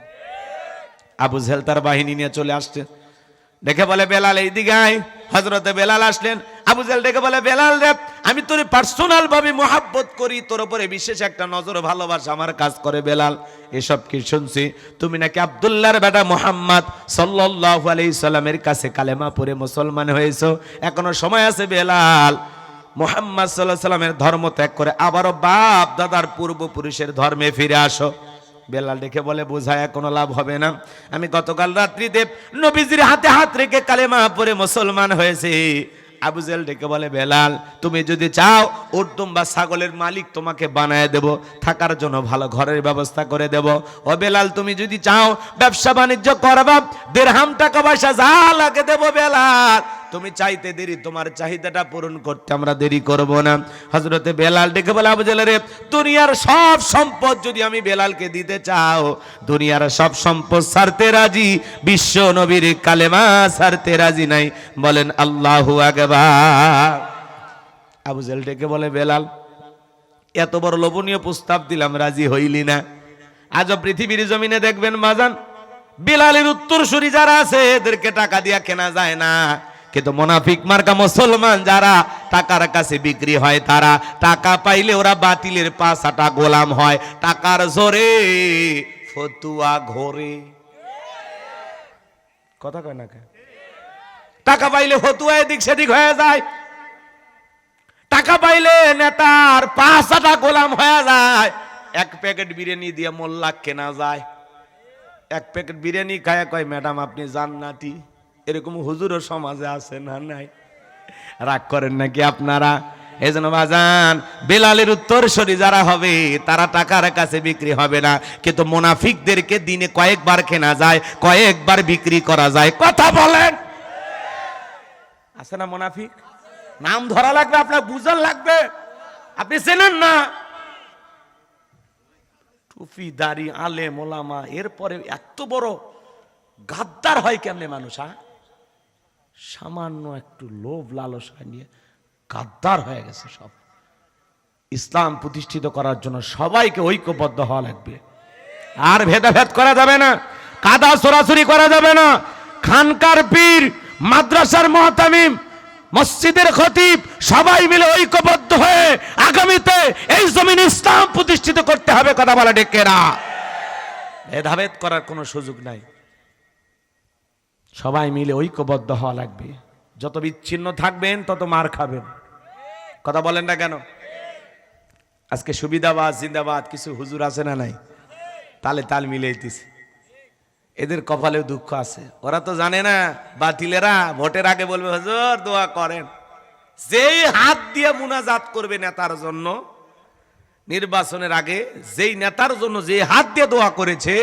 [SPEAKER 1] আবু জেহেল তার বাহিনী নিয়ে চলে আসছে, দেখে বলে বেলাল এইদিকে আয়। হযরতে বেলাল আসলেন। আবু জেহেল ডেকে বলে বেলাল রে, আমি তোর পার্সোনাল ভাবে মোহাব্বত করি, তোর উপরে বিশেষ একটা নজর ভালোবাসা আমার কাজ করে। বেলাল এসব কি শুনছি? তুমি নাকি আব্দুল্লাহর বেটা মুহাম্মদ সাল্লাল্লাহু আলাইহি সাল্লামের কাছে কালেমা পড়ে মুসলমান হয়েছো। এখনো সময় আছে বেলাল, মুহাম্মদ সাল্লাল্লাহু আলাইহি সাল্লামের ধর্ম ত্যাগ করে আবারও বাপ দাদার পূর্বপুরুষের ধর্মে ফিরে আসো। বেলাল ডেকে বলে বোঝায় কোনো লাভ হবে না, আমি গতকাল রাত্রিতে নবীজির হাতে হাত রেখে কালেমা পড়ে মুসলমান হয়েছে। আবু জেহেল ডেকে বলে বেলাল, তুমি যদি চাও উটদুম বা ছাগলের মালিক তোমাকে বানায় দেব, থাকার জন্য ভালো ঘরের ব্যবস্থা করে দেব। ও বেলাল, তুমি যদি চাও ব্যবসা বাণিজ্য করবা, দিরহাম টাকা পয়সা যা লাগে দেব। বেলাল তুমি চাইতে দেরি, তোমার চাহিদাটা পূরণ করতে আমরা দেরি করব না। হযরতে বেলাল ডেকে বলে আবু জেহেল রে, দুনিয়ার সব সম্পদ যদি আমি বেলালকে দিতে চাও, দুনিয়ার সব সম্পদ ছাড়তে রাজি, বিশ্ব নবীর কালেমা ছাড়তে রাজি নাই। বলেন আল্লাহু আকবার। আবু জেহেল ডেকে বলে বেলাল, এত বড় লোভনীয় প্রস্তাব দিলাম, রাজি হইলি না। আজও পৃথিবীর জমিনে দেখবেন বাজান, বেলালের উত্তরসূরি যারা আছে এদেরকে টাকা দিয়া কেনা যায় না, কিন্তু মুনাফিক মার্কা মুসলমান যারা টাকার কাছে বিক্রি হয়, তারা টাকা পাইলে ওরা বাতিলের পাছাটা গোলাম হয়, টাকার জোরে ফতুয়া ঘোরে। কথা কয় না? টাকা পাইলে ফতুয়া এদিক সেদিক হয়ে যায়, টাকা পাইলে নেতার পাছাটা গোলাম হয়ে যায়। এক প্যাকেট বিরিয়ানি দিয়ে মোল্লা কেনা যায়, এক প্যাকেট বিরিয়ানি খায় কয় ম্যাডাম আপনি জান্নাতি। এরকম হুজুরও সমাজে আছে না? নাই? রাগ করেন নাকি আপনারা? এই জন্য বাজান, বেলালের উত্তরসূরি যারা হবে তারা টাকার কাছে বিক্রি হবে না, কিন্তু মুনাফিকদেরকে দিনে কয়েকবার কেনা যায়, কয়েকবার বিক্রি করা যায়। কথা বলেন, আছে না মুনাফিক? নাম ধরা লাগবে, আপনার বুঝার লাগবে, আপনি চেনেন না। টুপি দাড়ি আলেম ওলামা, এরপরে এত বড় গাদ্দার হয় কেমনে মানুষ? সামান্য একটু লোভ লালসা নিয়ে গাদ্দার হয়ে গেছে সব। ইসলাম প্রতিষ্ঠিত করার জন্য সবাইকে ঐক্যবদ্ধ হওয়া লাগবে, আর ভেদাভেদ করা যাবে না, কাদা সরাসরি করা যাবে না। খানকার পীর, মাদ্রাসার মুহতামিম, মসজিদের খতিব সবাই মিলে ঐক্যবদ্ধ হয়ে আগামীতে এই জমিনে ইসলাম প্রতিষ্ঠিত করতে হবে। কথা বলা ডেকেরা, ভেদাভেদ করার কোনো সুযোগ নাই, সবাই মিলে ঐক্যবদ্ধ হওয়া লাগবে। যত বিচ্ছিন্ন থাকবেন তত মার খাবেন। কথা বলেন না কেন? আজকে সুবিধাবাদ জিন্দাবাদ কিছু হুজুর আছে না নাই? তালে তাল মিলাইতেছে, এদের কপালে দুঃখ আছে, ওরা তো জানে না। বাতিলেরা ভোটের আগে বলবে হুজুর দোয়া করেন। যেই হাত দিয়ে মুনাজাত করবে নেতার জন্য, নির্বাচনের আগে যেই নেতার জন্য যে হাত দিয়ে দোয়া করেছে,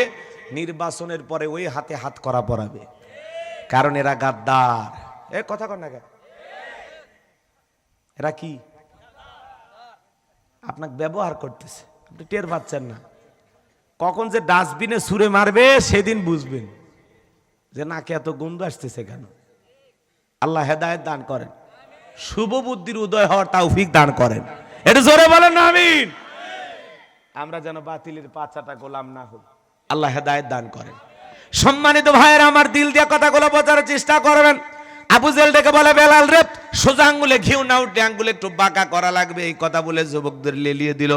[SPEAKER 1] নির্বাচনের পরে ওই হাতে হাত করা পড়াবে, কারণ এরা গাদ্দার। এ কথা কন না কেন? এরা কি আপনাকে ব্যবহার করতেছে, আপনি টের পাচ্ছেন না। কখন যে ডাস্টবিনে ছুঁড়ে মারবে সেদিন বুঝবেন যে নাকে এত গন্ধ আসতেছে কেন। আল্লাহ হেদায়েত দান করেন, শুভ বুদ্ধির উদয় হওয়ার তৌফিক দান করেন। এটা জোরে বলেন না আমিন। আমরা যেন বাতিলের পাছাটা গোলাম না হই, আল্লাহ হেদায়েত দান করেন। সম্মানিত ভাইয়েরা আমার, দিল দিয়ে কথাগুলো বোঝার চেষ্টা করবেন। আবু জেল ডেকে বলে বেলাল রে, সোজা আঙ্গুলে ঘিউ না উঠে আঙ্গুলে একটু বাঁকা করা লাগবে। এই কথা বলে যুবকদের লেলিয়ে দিল।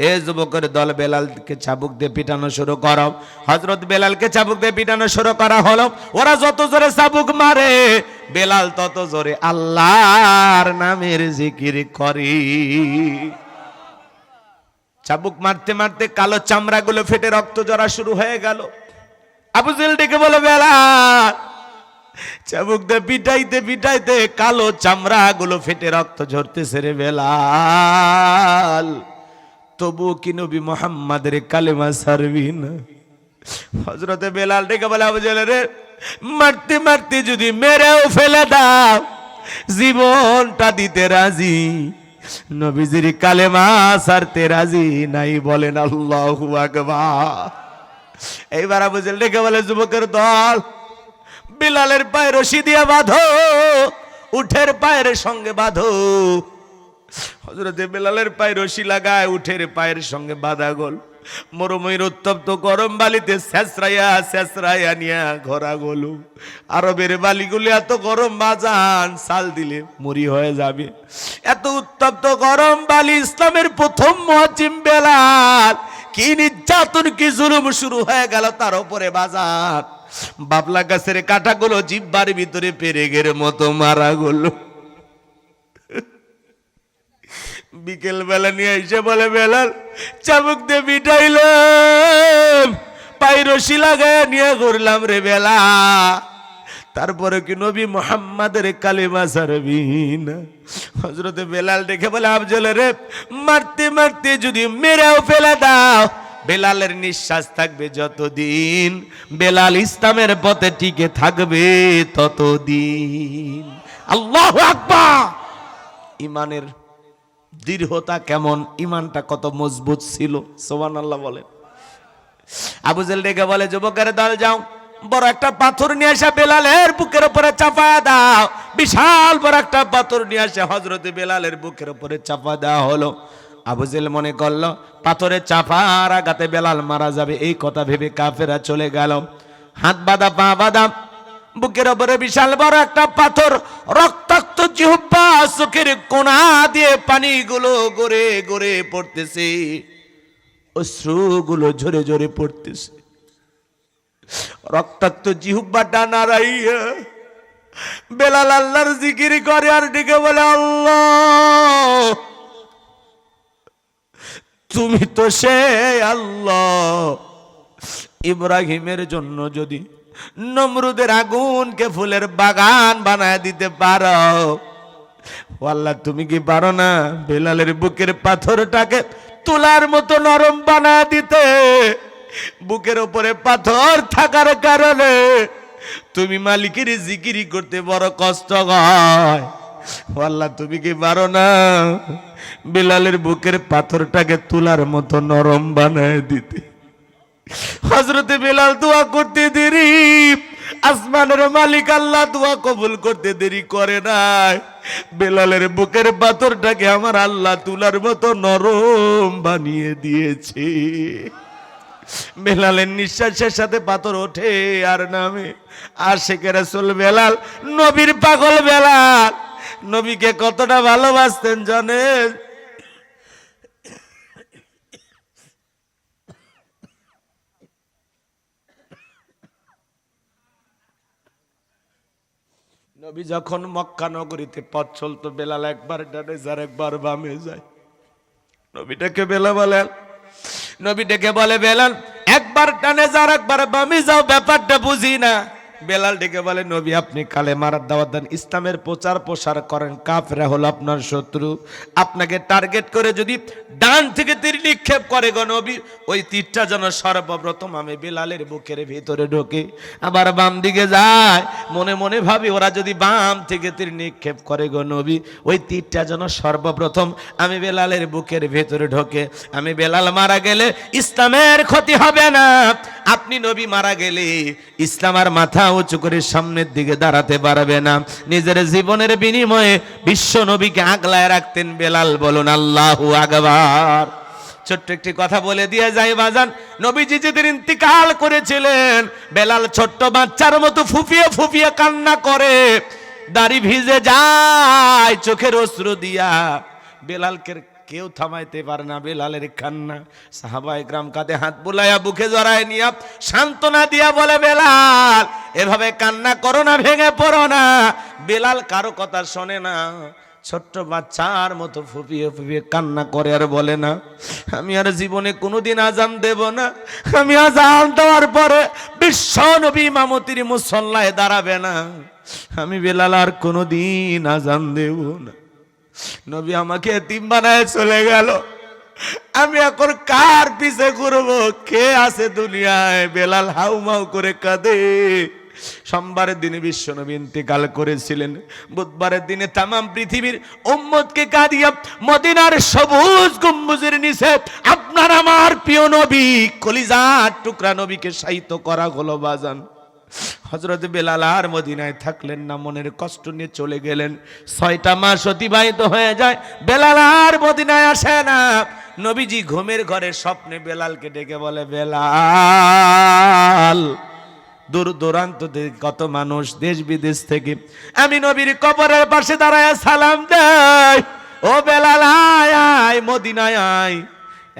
[SPEAKER 1] এ যুবকের দল বেলালকে চাবুক দিয়ে পিটানো শুরু করো। হযরত বেলালকে চাবুক দিয়ে পিটানো শুরু করা হলো। ওরা যত জোরে চাবুক মারে, বেলাল তত জোরে আল্লাহর নামের জিকির করে। চাবুক মারতে মারতে কালো চামড়াগুলো ফেটে রক্ত ঝরা শুরু হয়ে গেল। আবু জেল ডেকে বলে বেলাল, চাবুক দিয়ে পিটাইতে পিটাইতে কালো চামড়া গুলো ফেটে রক্ত ঝরতেছে রে বেলাল, তবু কি নবী মুহাম্মাদের কালেমা ছাড়বি না? হযরতে বেলাল ডেকে বলে আবু জেল রে, মারতে মারতে যদি মেরেও ফেলে দাও, জীবনটা দিতে রাজি, নবীজির কালেমা ছাড়তে রাজি নাই। বলেন আল্লাহু আকবার। এইবার আবু জেল ডেকে বলে যুবকের দল, বেলালের পায়ে রশি দিয়ে বাঁধো, উঠের পায়ের সঙ্গে বাঁধো। হযরতে বেলালের পায়ে রশি লাগায় উঠের পায়ের সঙ্গে বাঁধা গোল। মরুময়ের উত্তপ্ত গরম বালিতে ছেঁচড়াইয়া ছেঁচড়াইয়া নিয়া ঘোরা গোল। আরবের বালিগুলি এত গরম বাজান, চাল দিলে মুড়ি হয়ে যাবে। এত উত্তপ্ত গরম বালি, ইসলামের প্রথম মুয়াজ্জিন বেলাল, কি নির্যাতন কি জুলুম শুরু হয়ে গেল তার উপরে বাজার। বাবলা গাছের কাঁটাগুলো জিহ্বার ভিতরে পেরেকের মতো মারা গেল। বিকেল বেলা নিয়ে এসে বলে বেলাল, চাবুক দিয়ে পিটাইলাম, পায়ে রশি লাগায় নিয়ে ঘুরলাম রে বেলা, তারপরে কি নবী মুহাম্মাদের কালেমা ছাড়বি না? হযরতে বেলাল দেখে বলে আফজল রে, মারতে মারতে যদি মেরেও ফেলে দাও, বেলালের নিঃশ্বাস থাকবে যতদিন, বেলাল ইসলামের পথে টিকে থাকবে ততদিন। আল্লাহু আকবার। ইমানের দৃঢ়তা কেমন, ইমানটা কত মজবুত ছিল, সুবহানাল্লাহ বলেন। আবু জেল ডেকে বলে যুবকের দল যাও, বড় একটা পাথর নিয়ে এসে বেলালের বুকের উপরে চাপা দাও। বিশাল বড় একটা পাথর নিয়ে এসে হযরতে বেলালের বুকের উপরে চাপা দেওয়া হলো। আবু জেল মনে করলো পাথরে চাপার আঘাতে বেলাল মারা যাবে, এই কথা ভেবে কাফেরা চলে গেল। হাত বাঁধা পা বাঁধা, বুকের উপরে বিশাল বড় একটা পাথর, রক্তাক্ত জিহ্বা, চোখের কোনা দিয়ে পানিগুলো গড়ে গড়ে পড়তেছে, অশ্রুগুলো ঝরে ঝরে পড়তেছে। রক্তাক্ত জিহ্বাটা নাড়াইয়া বেলাল আল্লাহর জিকির করে আর ডেকে বলে, আল্লাহ তুমি তো সে আল্লাহ, ইব্রাহিমের জন্য যদি নমরুদের আগুনকে ফুলের বাগান বানায় দিতে পারো, আল্লাহ তুমি কি পারো না বেলালের বুকের পাথরটাকে তুলার মতো নরম বানায় দিতে? বুকের উপরে পাথর থাকার কারণে তুমি মালিকের জিকিরি করতে বড় কষ্ট হয়, আল্লাহ তুমি কি পারো না বেলালের বুকের পাথরটাকে তুলার মতো নরম বানায় দিতে? হযরতে বেলাল দোয়া করতে দেরি, আসমানের মালিক আল্লাহ দোয়া কবুল করতে দেরি করে নাই। বেলালের বুকের পাথরটাকে আমার আল্লাহ তুলার মতো নরম বানিয়ে দিয়েছে। বেলালের নিঃশ্বাসের সাথে পাথর ওঠে আর নামে। আশিকে রাসূল বেলাল, নবীর পাগল বেলাল, নবীকে কতটা ভালোবাসতেন জানেন? নবী যখন মক্কা নগরীতে পথ চলতো, বেলাল একবার ডানে যায় একবার বামে যায়। নবী ডেকে বেলাল, নবী ডেকে বলে বেলাল, একবার একবার ডানে যাও একবার বামে যাও, ব্যাপারটা বুঝি না। বেলাল ডেকে বলে, নবী আপনি কালেমার দাওয়াত দেন, ইসলামের প্রচার প্রসার করেন, কাফেররা হলো আপনার শত্রু, আপনাকে টার্গেট করে যদি ডান থেকে তীর নিক্ষেপ করে গো নবী, ওই তীরটা যেন সর্বপ্রথম আমি বেলালের বুকের ভিতরে ঢোকে। আবার বাম দিকে যায়, মনে মনে ভাবি ওরা যদি বাম থেকে তীর নিক্ষেপ করে গো নবী, ওই তীরটা যেন সর্বপ্রথম আমি বেলালের বুকের ভিতরে ঢোকে। আমি বেলাল মারা গেলে ইসলামের ক্ষতি হবে না, আপনি নবী মারা গেলে ইসলাম আর মাথা উঁচু করে সামনের দিকে দাঁড়াতে পারবে না। নিজের জীবনের বিনিময়ে বিশ্ব নবীকে আগলায় রাখতেন বেলাল। বলুন আল্লাহু আকবার। ছোট্ট একটি কথা বলে দিয়ে যাই বাজান, নবীজি যেদিন ইন্তিকাল করেছিলেন, বেলাল ছোট্ট বাচ্চার মতো ফুফিয়ে ফুফিয়ে কান্না করে, দাড়ি ভিজে যায় চোখের অশ্রু দিয়া। বেলালকে কেউ থামাইতে পারে না বেলালের কান্না। সাহাবায়ে কেরাম কাঁধে হাত বুলাইয়া বুকে জড়ায় নিয়া সান্ত্বনা দিয়া বলে, বেলাল এভাবে কান্না করো না, ভেঙে পড়ো না। বেলাল কারো কথা শোনে না, ছোট্ট বাচ্চার মতো ফুপিয়ে ফুপিয়ে কান্না করে আর বলে, না আমি আর জীবনে কোনোদিন আজান দেব না, আমি আজান দেওয়ার পরে বিশ্ব নবী ইমামতির মুসল্লায় দাঁড়াবে না, আমি বেলাল আর কোনোদিন আজান দেব না। নবী আমাকে এতিম বানায় চলে গেল, আমি এখন কার পিছে ঘুরবো, কে আছে দুনিয়ায়? বেলাল হাউমাউ করে কাঁদে। সোমবারের দিনে বিশ্ব নবী ইন্তেকাল করেছিলেন, বুধবারের দিনে তামাম পৃথিবীর উম্মতকে কাঁদিয়া মদিনার সবুজ গম্বুজের নিচে আপনার আমার প্রিয় নবী কলিজার টুকরা নবীকে শায়িত করা হলো বাজান। হযরত বেলাল আর মদিনায় থাকলেন না, মনের কষ্ট নিয়ে চলে গেলেন। 6টা মাস অতিবাহিত হয়ে যায়, বেলাল আর মদিনায় আসে না। নবীজি ঘুমের ঘরে স্বপ্নে বেলালকে ডেকে বলে, বেলাল দূর দূরান্ত থেকে কত মানুষ দেশ বিদেশ থেকে আমি নবীর কবরের পাশে দাঁড়ায় সালাম দেয়, ও বেলাল আয় আয় মদিনায় আয়,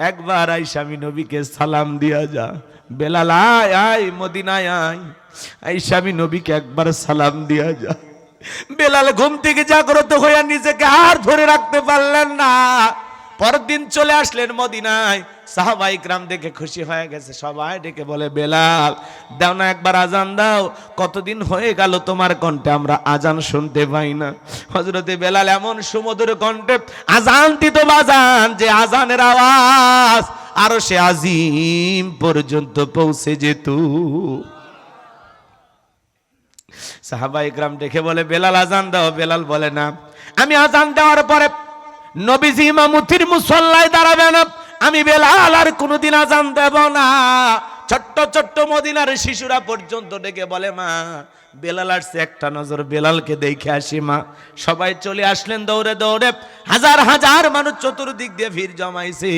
[SPEAKER 1] একবার আইসা আমি নবীকে সালাম দিয়া যা। বেলাল আয় আয় মদিনায় আয়, আইসা আমি নবীকে একবার সালাম দিয়া যা। বেলাল ঘুম থেকে জাগ্রত হইয়া নিজেকে আর ধরে রাখতে পারলেন না, পরের দিন চলে আসলেন মদিনায়। সাহাবায়ে কেরাম দেখে খুশি হয়ে গেছে, সবাই ডেকে বলে, বেলাল দাও না একবার আজান দাও, কতদিন হয়ে গেল তোমার কণ্ঠে আমরা আজান শুনতে পাই না। হযরতে বেলাল এমন সুমধুর কণ্ঠে আজান দিত বাজান, যে আজানের আওয়াজ আরশে আজিম পর্যন্ত পৌঁছে যেত। সাহাবায়ে কেরাম দেখে বলে, বেলাল আজান দাও। বেলাল বলে, না আমি আজান দেওয়ার পরে নবীজি ইমামতির মুসল্লায় দাঁড়াবে না, আমি বেলাল আর কোনোদিন আজান দেব না। ছোট্ট ছোট্ট মদিনার শিশুরা পর্যন্ত ডেকে বলে, মা বেলাল আসছে, একটা নজর বেলালকে দেখে আসি মা। সবাই চলে আসলেন দৌড়ে দৌড়ে, হাজার হাজার মানুষ চতুর্দিক দিয়ে ভিড় জমাইছে।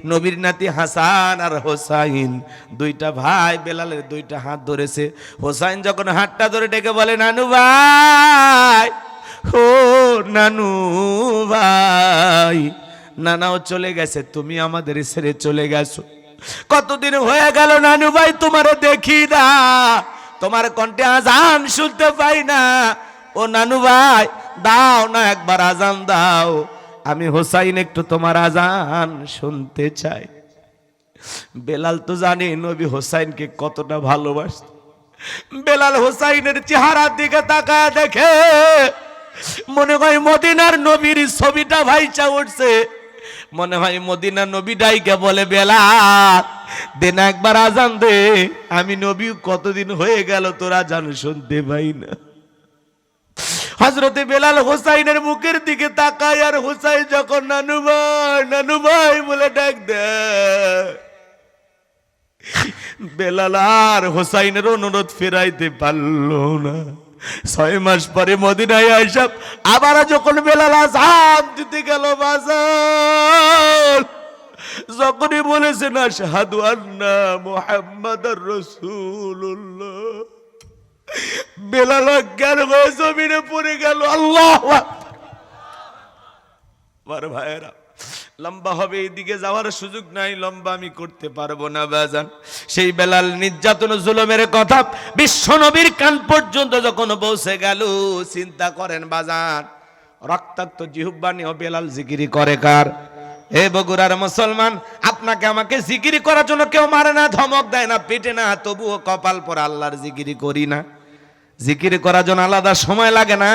[SPEAKER 1] নবীর নাতি হাসান আর হোসাইন দুইটা ভাই বেলালের দুইটা হাত ধরেছে। হোসাইন যখন হাতটা ধরে ডেকে বলে, নানু ভাই, ও নানু ভাই, নানাও চলে গেছে, তুমি আমাদের ছেড়ে চলে গেছো, কতদিন হয়ে গেল নানু ভাই তোমারে দেখি না, তোমার কণ্ঠে আজান শুনতে পাই না। ও নানু ভাই দাও না একবার আজান দাও, আমি হোসাইন একটু তোমার আজান শুনতে চাই। বেলাল তো জানে নবী হোসাইনকে কতটা ভালোবাসত। বেলাল হোসাইনের চেহারার দিকে তাকায় দেখে, মনে হয় মদিনার নবীর ছবিটা ভাইচা উঠছে। মনে হয় মদিনার নবী ডাইকে বলে, বেলাল দে না একবার আজান দে, আমি নবী কতদিন হয়ে গেল তোর আজান শুনতে পাই না। হযরতে বেলাল হোসাইনের মুখের দিকে তাকায়, আর হোসাইন যখন নানু ভাই বলে ডাক দেয়, বেলাল আর হোসাইনের অনুরোধ ফেরাইতে পারল না। 6 মাস পরে মদিনায় আইসা আবার যখন বেলাল আযান দিতে গেল বাজার, যখনই বলেছেন আশহাদু আন্না মুহাম্মাদুর রাসূলুল্লাহ, বেলাল অজ্ঞান হয়ে জমিনে পড়ে গেল। আল্লাহু আকবার। ভাইরা লম্বা হবে, এইদিকে যাওয়ার সুযোগ নাই, লম্বা আমি করতে পারবো না বাজান। সেই বেলাল নির্যাতন জুলুমের কথা বিশ্ব নবীর কান পর্যন্ত যখন পৌঁছে গেল, চিন্তা করেন বাজান, রক্তাক্ত জিহ্বা নিয়ে বেলাল জিকিরি করে কার? এ বগুড়ার মুসলমান, আপনাকে আমাকে জিকিরি করার জন্য কেউ মারে না, ধমক দেয় না, পেটে না, তবুও কপাল পরে আল্লাহর জিকিরি করি না। জিকিরি করার জন্য আলাদা সময় লাগে না।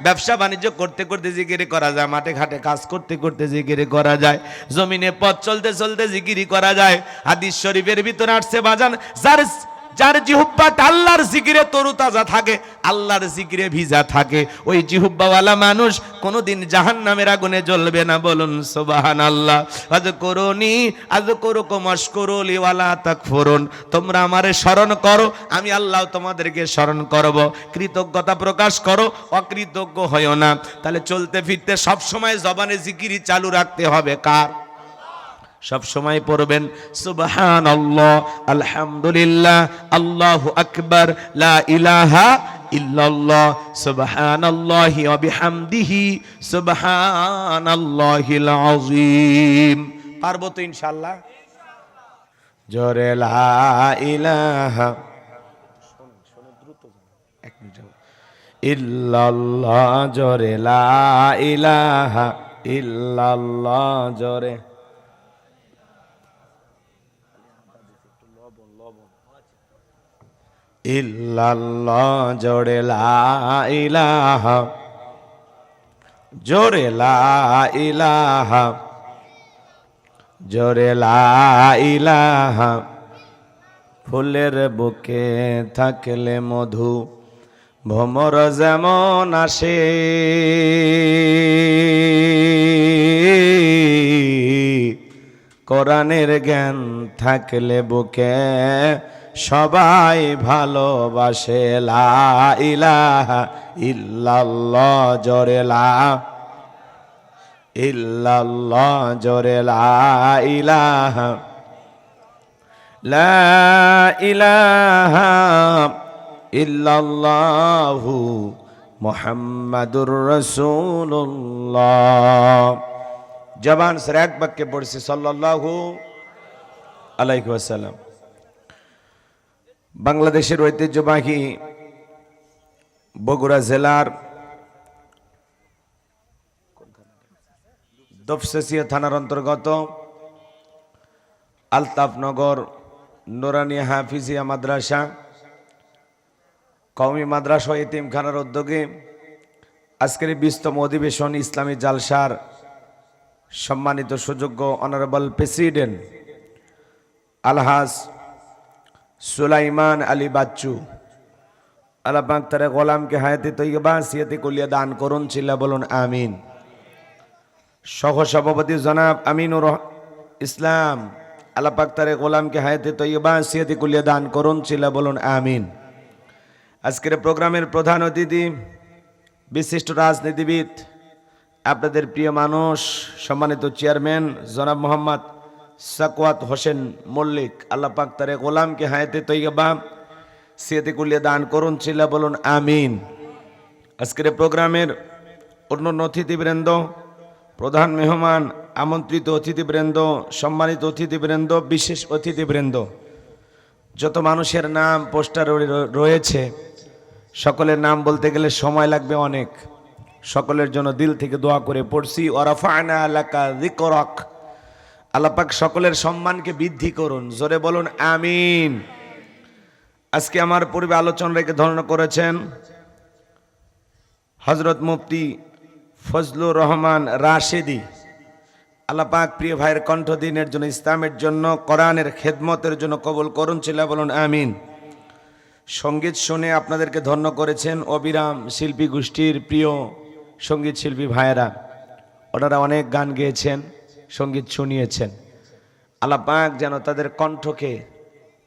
[SPEAKER 1] ব্যবসা বাণিজ্য করতে করতে জিকিরি করা যায়, মাঠে ঘাটে কাজ করতে করতে জিকিরি করা যায়, জমিনে পথ চলতে চলতে জিকিরি করা যায়। হাদিস শরীফের ভিতরে আসছে বাজান, যার জিহ্বাটা আল্লাহর জিকিরে তরুতাজা থাকে, আল্লাহর জিকিরে ভিজা থাকে, ওই জিহ্বাওয়ালা মানুষ কোনোদিন জাহান্নামের আগুনে জ্বলবে না। বলুন সুবহানাল্লাহ। আযকুরুনি আযকুরুকুম ওয়াশকুরুলি ওয়ালা তাকফুরুন। তোমরা আমারে স্মরণ করো, আমি আল্লাহ তোমাদেরকে স্মরণ করব। কৃতজ্ঞতা প্রকাশ করো, অকৃতজ্ঞ হয়ো না। তাহলে চলতে ফিরতে সব সময় জবানে জিকিরি চালু রাখতে হবে। কার? সব সময় পড়বেন সুবহানাল্লাহ, আলহামদুলিল্লাহ, আল্লাহু আকবার, লা ইলাহা ইল্লাল্লাহ, সুবহানাল্লাহি ওয়া বিহামদিহি, সুবহানাল্লাহিল আযীম। পারবো তো ইনশাআল্লাহ? জোরে লা ইলাহা ইল্লাল্লাহ, জোরে লা ইলাহা ইল্লাল্লাহ, জোরে ইল্লাল্লাহ, জোরে লা ইলাহা, জোরে লা ইলাহা, জোরে লা ইলাহা। ফুলের বুকে থাকলে মধু, ভ্রমর যেমন আসে, কোরআনের জ্ঞান থাকলে বুকে সবাই ভালোবাসে। লা ইলাহা ইল্লাল্লাহ, জোরে লা ইল্লাল্লাহ, জোরে লা ইলাহা, লা ইলাহা ইল্লাল্লাহু মুহাম্মাদুর রাসূলুল্লাহ। জবান সে এক বাক্যে পড়ছি সাল্লাল্লাহু আলাইহি ওয়াসাল্লাম। বাংলাদেশের ঐতিহ্যবাহী বগুড়া জেলার দফসেসিয়া থানার অন্তর্গত আলতাফনগর নুরানি হাফিজিয়া মাদ্রাসা, কওমি মাদ্রাসা এতিমখানার উদ্যোগে আজকের 20তম অধিবেশন ইসলামী জালসার সম্মানিত সুযোগ্য অনারেবল প্রেসিডেন্ট আলহাজ সুলাইমান আলী বাচ্চু, আল্লাহ পাক তার গোলামকে হায়াতে তৈয়বা সিয়াতে কুলিয়া দান করুন, চিল্লা বলুন আমিন। সহ সভাপতি জনাব আমিনুর ইসলাম, আল্লাহ পাক তার গোলামকে হায়াতে তৈয়বা সিয়াতে কুলিয়া দান করুন, চিল্লা বলুন আমিন। আজকের প্রোগ্রামের প্রধান অতিথি বিশিষ্ট রাজনীতিবিদ, আপনাদের প্রিয় মানুষ, সম্মানিত চেয়ারম্যান জনাব মোহাম্মদ সাকওয়াত হোসেন মল্লিক, আল্লাহ পাক তার গোলামকে হায়াতে তৈয়বা সিয়াতে কুলিয়া দান করুন, চিল্লা বলুন আমিন। আজকের প্রোগ্রামের অন্যান্য অতিথিবৃন্দ, প্রধান মেহমান, আমন্ত্রিত অতিথিবৃন্দ, সম্মানিত অতিথিবৃন্দ, বিশেষ অতিথিবৃন্দ, যত মানুষের নাম পোস্টার রয়েছে, সকলের নাম বলতে গেলে সময় লাগবে অনেক। সকলের জন্য দিল থেকে দোয়া করে পড়ছি, ওয়ারাফা'না লাকা যিকরাক। আল্লাহ পাক সকলের সম্মানকে বৃদ্ধি করুন, জোরে বলুন আমিন। আজকে আমার পূর্বে আলোচনা রেখে ধারণা করেছেন হযরত মুফতি ফজলুর রহমান রাশেদি। আল্লাহ পাক প্রিয় ভাইয়ের কণ্ঠ দিনের জন্য, ইসলামের জন্য, কোরআনের খেদমতের জন্য কবুল করুন, চিল্লা বলুন আমিন। সঙ্গীত শুনে আপনাদেরকে ধন্য করেছেন অবিরাম শিল্পী গোষ্ঠীর প্রিয় সঙ্গীত শিল্পী ভাইয়েরা, ওনারা অনেক গান গেয়েছেন, সঙ্গীত শুনিয়েছেন। আল্লাহ পাক যেন তাদের কণ্ঠকে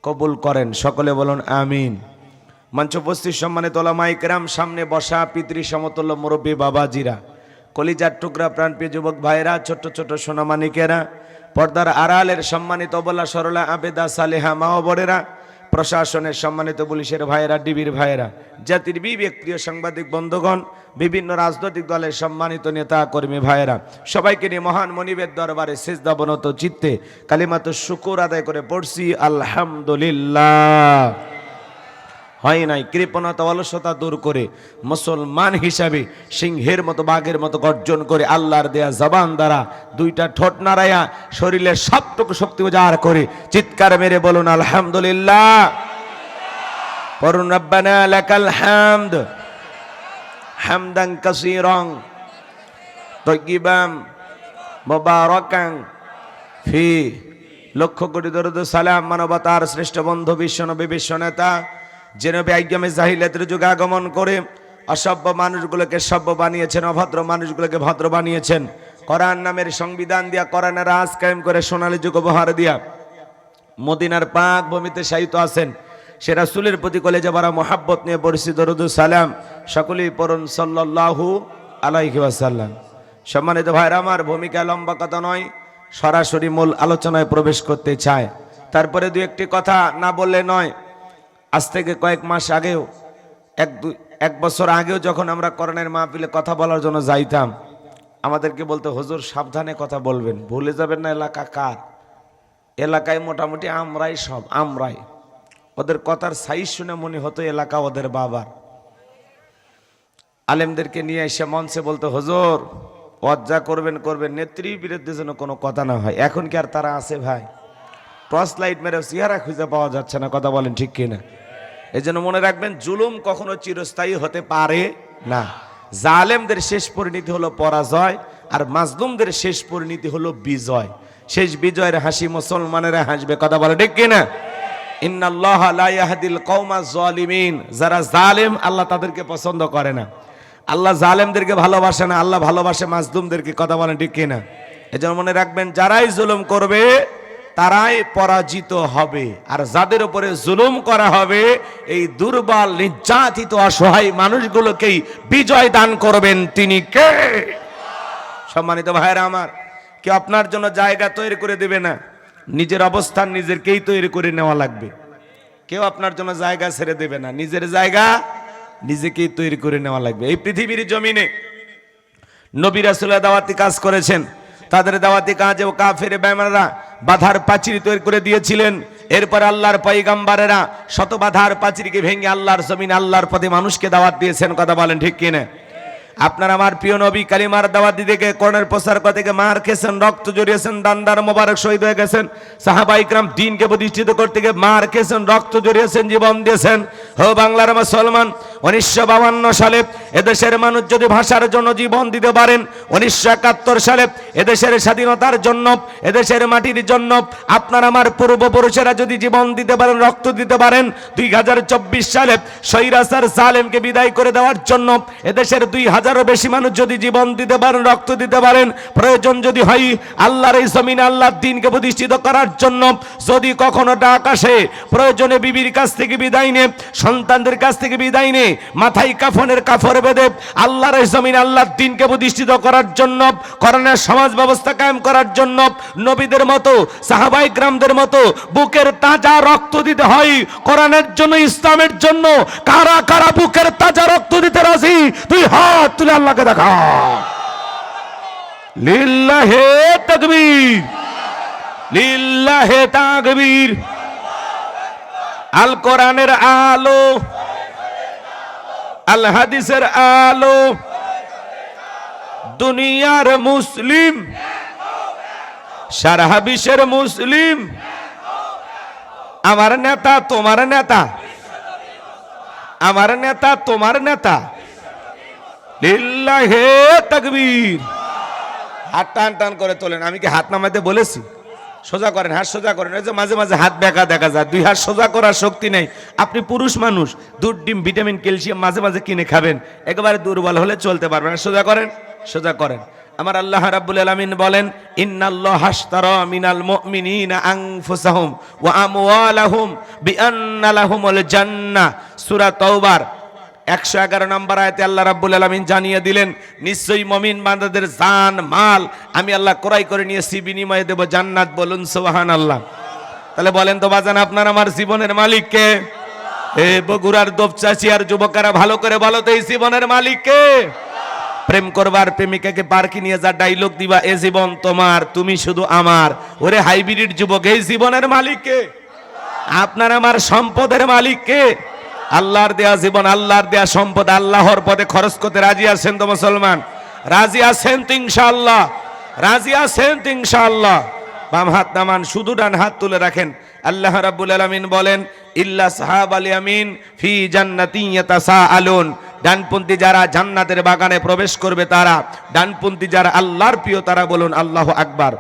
[SPEAKER 1] কবুল করেন, সকলে বলুন আমিন। মঞ্চ উপস্থিত সম্মানিত ওলামায়ে কেরাম, সামনে বসা পিতৃ সমতুল্য মুরব্বী বাবাজিরা, কলিজার টুকরা প্রাণপ্রিয় যুবক ভাইরা, ছোট ছোট সোনামানিকেরা, পর্দার আড়ালের সম্মানিত অবলা সরলা আবেদা সালেহা মা ও বোনেরা, প্রশাসনের সম্মানিত পুলিশের ভাইয়েরা, ডিবির ভাইয়েরা, জাতির বিবেক প্রিয় সাংবাদিক বন্ধুগণ, বিভিন্ন রাজনৈতিক দলের সম্মানিত নেতা কর্মী ভাইয়েরা, সবাইকে নিয়ে মহান মনিবের দরবারে সিজদাবনত চিত্তে কালিমাতুশ শুকুর আদায় করে পড়ছি আলহামদুলিল্লাহ। হয় নাই। কৃপণতা অলসতা দূর করে মুসলমান হিসাবে সিংহের মতো বাঘের মতো গর্জন করে আল্লাহর দেয়া জবান দ্বারা দুইটা ঠোঁট নাড়াইয়া শরীরের সবটুকু শক্তি উজাড় করে চিৎকার মেরে বলুন আলহামদুলিল্লাহ। পড়ুন রব্বানা লাকাল হামদ হামদান কাসীরান তাইয়িবান মুবারাকান ফি। লক্ষ কোটি দরুদ সালাম মানবতার শ্রেষ্ঠ বন্ধু বিশ্বনবী বিশ্বনেতা যে নবী আইয়ামে জাহিলিয়াতের যুগে আগমন করে অসভ্য মানুষগুলোকে সভ্য বানিয়েছেন, অভদ্র মানুষগুলোকে ভদ্র বানিয়েছেন, কোরআন নামের সংবিধান দিয়া কোরআনের রাজ কায়েম করে সোনালী যুগ উপহার দিয়া মদিনার পাক ভূমিতে শায়িত আছেন। সে রাসূলের প্রতি কলেজে ভরা মোহাব্বত নিয়ে পড়ছি দরুদ সালাম। সকলেই পড়ুন সাল্লাল্লাহু আলাইহি ওয়াসাল্লাম। সম্মানিত ভাইরা আমার, ভূমিকা লম্বা কথা নয়, সরাসরি মূল আলোচনায় প্রবেশ করতে চায়। তারপরে দুই একটি কথা না বললে নয়। আজ থেকে কয়েক মাস আগেও এক বছর আগেও যখন আমরা কোরআনের মাহফিলে কথা বলার জন্য যাইতাম, আমাদেরকে বলতে হুজুর সাবধানে কথা বলবেন, ভুলে যাবেন না এলাকা কার। এলাকায় মোটামুটি আমরাই সব, আমরাই। ওদের কথার সাইজ শুনে মনে হতো এলাকা ওদের বাবার। আলেমদেরকে নিয়ে এসে মঞ্চে বলতে হুজুর ওয়াজ্জা করবেন করবেন, নেত্রীর বিরুদ্ধে যেন কোনো কথা না হয়। এখন কি আর তারা আছে ভাই? টর্চ লাইট মেরে চেহারা খুঁজে পাওয়া যাচ্ছে না, কথা বলেন ঠিক কিনা? এই জন্য মনে রাখবেন, জুলুম কখনো চিরস্থায়ী হতে পারে না। জালেমদের শেষ পরিণতি হলো পরাজয়, আর মাজলুমদের শেষ পরিণতি হলো বিজয়। শেষ বিজয়ের হাসি মুসলমানেরা হাসবে, কথা বলে ঠিক কিনা? ইন্নাল্লাহা লা ইয়াহদিল কওমাজ জালিমিন। যারা জালেম আল্লাহ তাদেরকে পছন্দ করে না। আল্লাহ জালেমদেরকে ভালোবাসে না, আল্লাহ ভালোবাসে মাজলুমদেরকে, কথা বলেন ঠিক কিনা? এজন্য মনে রাখবেন, যারাই জুলুম করবে তারাই পরাজিত হবে, আর যাদের উপরে জুলুম করা হবে এই দুর্বল নির্যাতিত অসহায় মানুষগুলোকেই বিজয় দান করবেন তিনি কে? সম্মানিত ভাইরা আমার, কেউ আপনার জন্য জায়গা তৈরি করে দেবে না, নিজের অবস্থান নিজেরকেই তৈরি করে নেওয়া লাগবে। কেউ আপনার জন্য জায়গা ছেড়ে দেবে না, নিজের জায়গা নিজেকেই তৈরি করে নেওয়া লাগবে। এই পৃথিবীর জমিনে নবী রাসূলরা দাওয়াতি কাজ করেছেন, তাদের দাওয়াতি কাজে কাফের বেঈমানরা বাধার প্রাচীর তৈরি করে দিয়েছিলেন। এরপর আল্লাহর পয়গম্বরেরা শত বাধার প্রাচীরকে ভেঙে আল্লাহর জমিন আল্লাহর পথে মানুষকে দাওয়াত দিয়েছেন, কথা বলেন ঠিক কিনা? আপনার আমার প্রিয় নবী কালিমার দাওয়াত দিতে গিয়ে কোরআনের প্রচার করতে গিয়ে মার খেয়েছেন, রক্ত জড়িয়েছেন, দান্দার মোবারক শহীদ হয়ে গেছেন। সাহাবায়ে ইকরাম দ্বীনকে প্রতিষ্ঠিত করতে গিয়ে মার খেয়েছেন, রক্ত জড়িয়েছেন, জীবন দিয়েছেন। ও বাংলার মুসলমান, 1952 সালে এদেশের মানুষ যদি ভাষার জন্য জীবন দিতে পারেন, 1971 সালে এদেশের স্বাধীনতার জন্য, এদেশের মাটির জন্য আপনার আমার পূর্বপুরুষেরা যদি জীবন দিতে পারেন, রক্ত দিতে পারেন, 2024 সালে স্বৈরাচার জালেমকে বিদায় করে দেওয়ার জন্য এদেশের 2000-এরও বেশি মানুষ যদি জীবন দিতে পারেন, রক্ত দিতে পারেন, প্রয়োজন যদি হয় আল্লাহর এই জমিনে আল্লাহর দ্বীনকে প্রতিষ্ঠিত করার জন্য, যদি কখনো ডাক আসে, প্রয়োজনে বিবির কাছ থেকে বিদায় নে, সন্তানদের কাছ থেকে বিদায় নে, মাথায় কাফনের কাফর বেঁধে আল্লাহর এই জমিনে আল্লাহর দ্বীনকে প্রতিষ্ঠিত করার জন্য, কোরআনের সমাজ ব্যবস্থা কায়েম করার জন্য নবীদের মতো সাহাবায়ে কিরামদের মতো বুকের তাজা রক্ত দিতে হয় কোরআনের জন্য, ইসলামের জন্য। কারা কারা বুকের তাজা রক্ত দিতে রাজি? তুই হাত তুলে আল্লাহকে দেখা। লিল্লাহে তাকবীর, লিল্লাহে তাকবীর। আল কোরআনের আলো, আল হাদিসের আলো, দুনিয়ার মুসলিম, সারা বিশ্বের মুসলিম। আমার নেতা তোমার নেতা, আমার নেতা তোমার নেতা। লিল্লাহে তাকবীর। হাত টান টান করে তোলেন। আমি কি হাত নামাইতে বলেছি? সোজা করেন, হাত সোজা করেন। এই যে মাঝে মাঝে হাত বেঁকা দেখা যায়, দুই হাত সোজা করার শক্তি নেই। আপনি পুরুষ মানুষ, দুধ ডিম ভিটামিন ক্যালসিয়াম মাঝে মাঝে কিনে খাবেন, একেবারে দুর্বল হলে চলতে পারবেন না। সোজা করেন, সোজা করেন। আমার আল্লাহ রাব্বুল আলামিন বলেন, ইন্নাল্লাহা আশতারা মিনাল মুমিনিনা আনফুসাহুম ওয়া আমওয়ালাহুম বিআন্না লাহুমুল জান্নাহ। সূরা তাওবার 111 নম্বর আয়াতে আল্লাহ রাব্বুল আলামিন জানিয়ে দিলেন, নিশ্চয়ই মুমিন বান্দাদের জান মাল আমি আল্লাহ ক্রয় করে নিয়েছি, বিনিময়ে দেব জান্নাত। বলুন সুবহানাল্লাহ। তাহলে বলেন তো বাজান, আপনার আমার জীবনের মালিক কে? এ বগুড়ার দোপচাচি আর যুবকেরা ভালো করে বলো তো, এই জীবনের মালিক কে? প্রেম করবার প্রেমিকাকে পার্কে নিয়ে যা ডায়লগ দিবা, এ জীবন তোমার, তুমি শুধু আমার। ওরে হাইব্রিড যুবক, এই জীবনের মালিক কে? আপনার আমার সম্পদের মালিক কে? আল্লাহর দেয়া জীবন, আল্লাহর দেয়া সম্পদ আল্লাহর পথে খরচ করতে রাজি আছেন তো মুসলমান? রাজি আছেন তো ইনশাআল্লাহ? রাজি আছেন তো ইনশাআল্লাহ? বাম হাত নামান, শুধু ডান হাত তুলে রাখেন। আল্লাহ রাব্বুল আলামিন বলেন, ইল্লা সাহাবাল ইয়ামিন ফি জান্নাতিন ইয়াতাসাআলুন। ডানপন্থী যারা জান্নাতের বাগানে প্রবেশ করবে তারা, ডানপন্থী যারা আল্লাহর প্রিয় তারা বলুন আল্লাহু আকবার।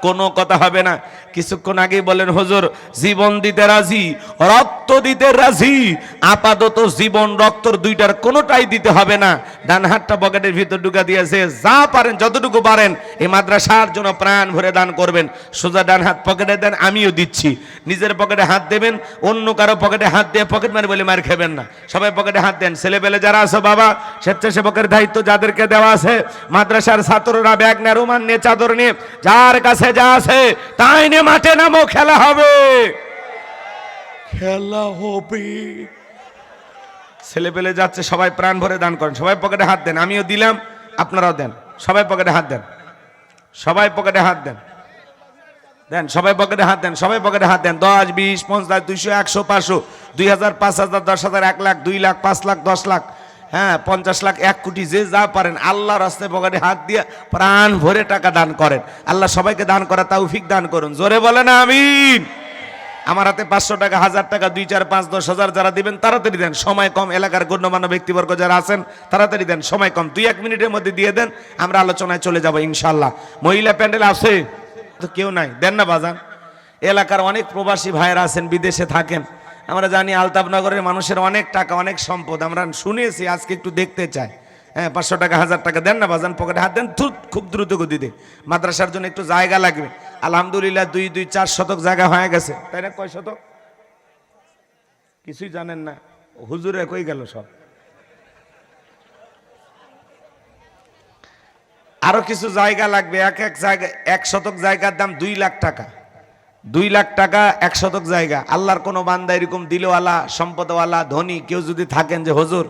[SPEAKER 1] কোনো কথা হবে না। কিছুক্ষণ আগে বলেন হুজুর জীবন দিতে রাজি, রক্ত দিতে রাজি। আপাতত জীবন রক্তর দুইটার কোনোটাই দিতে হবে না। ডান হাতটা পকেটের ভিতর ঢুকা দিয়েছে, যা পারেন যতটুকু পারেন এই মাদ্রাসার জন্য প্রাণ ভরে দান করবেন। সোজা ডান হাত পকেটে দেন, আমিও দিচ্ছি। নিজের পকেটে হাত দেবেন, অন্য কারো পকেটে হাত দিয়ে পকেট মার বলে মার খাবেন না। সবাই পকেটে হাত দেন। ছেলেপেলে যারা আছে বাবা, স্বেচ্ছাসেবকের দায়িত্ব যাদেরকে দেওয়া আছে, মাদ্রাসার ছাত্ররা ব্যাগ নিয়ে, রুমাল নিয়ে, চাদর নিয়ে, যার কাছে যা আছে তাই নিয়ে মাঠে নামো, খেলা হবে, খেলা হবে। ছেলে পেলে যাচ্ছে, সবাই প্রাণ ভরে দান করেন। সবাই পকেটে হাত দেন, আমিও দিলাম, আপনারাও দেন। সবাই পকেটে হাত দেন, সবাই পকেটে হাত দেন, দেন সবাই পকেটে হাত দেন, সবাই পকেটে হাত দেন। 10, 20, 50, 200, 100, 500, 2000, 5000, 10,000, 1 লাখ, 2 লাখ, 5 লাখ, 10 লাখ, হ্যাঁ 50 লাখ, 1 কোটি, যে যা পারেন আল্লাহর রাস্তায় পকেটে হাত দিয়ে প্রাণ ভরে টাকা দান করেন। আল্লাহ সবাইকে দান করা তৌফিক দান করুন। জোরে বলেন আমিন। আমার হাতে 500 টাকা, 1000 টাকা, 2, 4, 5, 10,000 যারা দিবেন তাড়াতাড়ি দেন, সময় কম। এলাকার গণ্যমান্য ব্যক্তিবর্গ যারা আছেন তাড়াতাড়ি দেন, সময় কম। 2-1 মিনিটের মধ্যে দিয়ে দেন, আমরা আলোচনায় চলে যাব ইনশাআল্লাহ। মহিলা প্যান্ডেল আছে তো কেউ নাই, দেন না বাজান। এলাকার অনেক প্রবাসী ভাইয়েরা আছেন, বিদেশে থাকেন। আমরা জানি আলতাফনগরের মানুষের অনেক টাকা, অনেক সম্পদ, আমরা শুনেছি, আজকে একটু দেখতে চাই। হ্যাঁ 500 টাকা, 1000 টাকা দেন না বাজান, পকেটে হাত দেন। খুব দ্রুত গতিতে, মাদ্রাসার জন্য একটু জায়গা লাগবে। আলহামদুলিল্লাহ 2-4 শতক জায়গা হয়ে গেছে, তাই না? কয় শতক কিছুই জানেন না, হুজুরে কই গেল সব। আরো কিছু জায়গা লাগবে। এক জায়গা, 1 শতক জায়গার দাম 2 লাখ টাকা। 2 লাখ টাকা 1 শতক জায়গা। আল্লাহর কোনো বান্দা এরকম দিলওয়ালা, সম্পদওয়ালা, ধনী কেউ যদি থাকেন যে হুজুর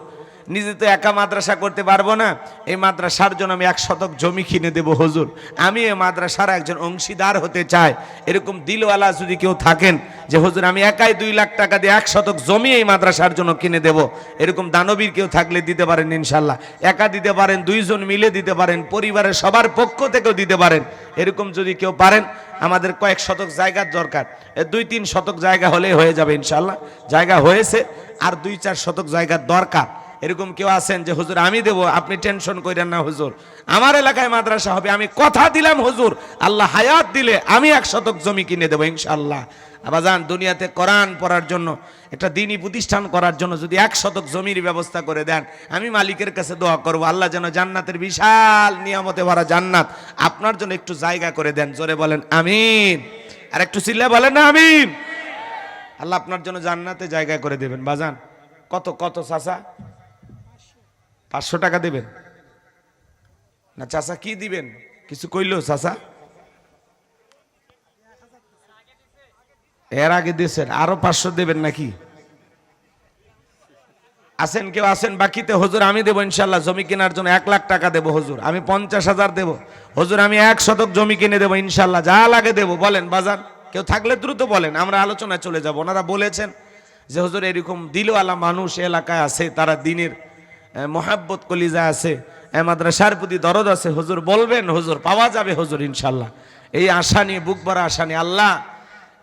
[SPEAKER 1] নিজে তো একা মাদ্রাসা করতে পারবো না, এই মাদ্রাসার জন্য আমি 1 শতক জমি কিনে দেব হুজুর, আমি এই মাদ্রাসার একজন অংশীদার হতে চাই, এরকম দিলওয়ালা যদি কেউ থাকেন যে হুজুর আমি একাই 2 লাখ টাকা দিয়ে 1 শতক জমি এই মাদ্রাসার জন্য কিনে দেব, এরকম দানবীর কেউ থাকলে দিতে পারেন ইনশাল্লাহ। একা দিতে পারেন, 2 জন মিলে দিতে পারেন, পরিবারের সবার পক্ষ থেকেও দিতে পারেন। এরকম যদি কেউ পারেন, আমাদের কয়েক শতক জায়গার দরকার। 2-3 শতক জায়গা হলেই হয়ে যাবে ইনশাল্লাহ। জায়গা হয়েছে, আর 2-4 শতক জায়গার দরকার। এরকম কেউ আছেন যে হুজুর আমি দেব, আপনি টেনশন করেন না হুজুর, আমার এলাকায় মাদ্রাসা হবে, আমি কথা দিলাম হুজুর, আল্লাহ হায়াত দিলে আমি 1 শতক জমি কিনে দেবো ইনশাআল্লাহ। আবাজান দুনিয়াতে কোরআন পড়ার জন্য, একটা দ্বীনি প্রতিষ্ঠান করার জন্য যদি 1 শতক জমির ব্যবস্থা করে দেন, আমি মালিকের কাছে দোয়া করব আল্লাহ যেন জান্নাতের বিশাল নিয়ামতে ভরা জান্নাত আপনার জন্য একটু জায়গা করে দেন। জোরে বলেন আমিন। আর একটু চিল্লা বলেন না আমিন। আল্লাহ আপনার জন্য জান্নাতে জায়গা করে দেবেন। বাজান কত কত চাচা? 500 টাকা দেবেন না চাচা? কি দিবেন কিছু কইলো চাচা? এর আগে দিয়েছেন, আরো 500 দেবেন নাকি? আছেন কেউ? আছেন বাকিতে? হুজুর আমি দেবো ইনশাল্লাহ, জমি কেনার জন্য 1 লাখ টাকা দেবো হুজুর, আমি 50,000 দেবো হুজুর, আমি 1 শতক জমি কিনে দেবো ইনশাল্লাহ, যা লাগে দেবো। বলেন বাজান, কেউ থাকলে দ্রুত বলেন, আমরা আলোচনায় চলে যাব। ওনারা বলেছেন যে হুজুর এরকম দিলওয়ালা মানুষ এলাকায় আছে, তারা দিনের মোহাব্বত কলিজা আছে, মাদ্রাসার প্রতি দরদ আছে, হুজুর বলবেন, হুজুর পাওয়া যাবে হুজুর ইনশাল্লাহ। এই আশা নিয়ে, বুক ভরা আশা নিয়ে, আল্লাহ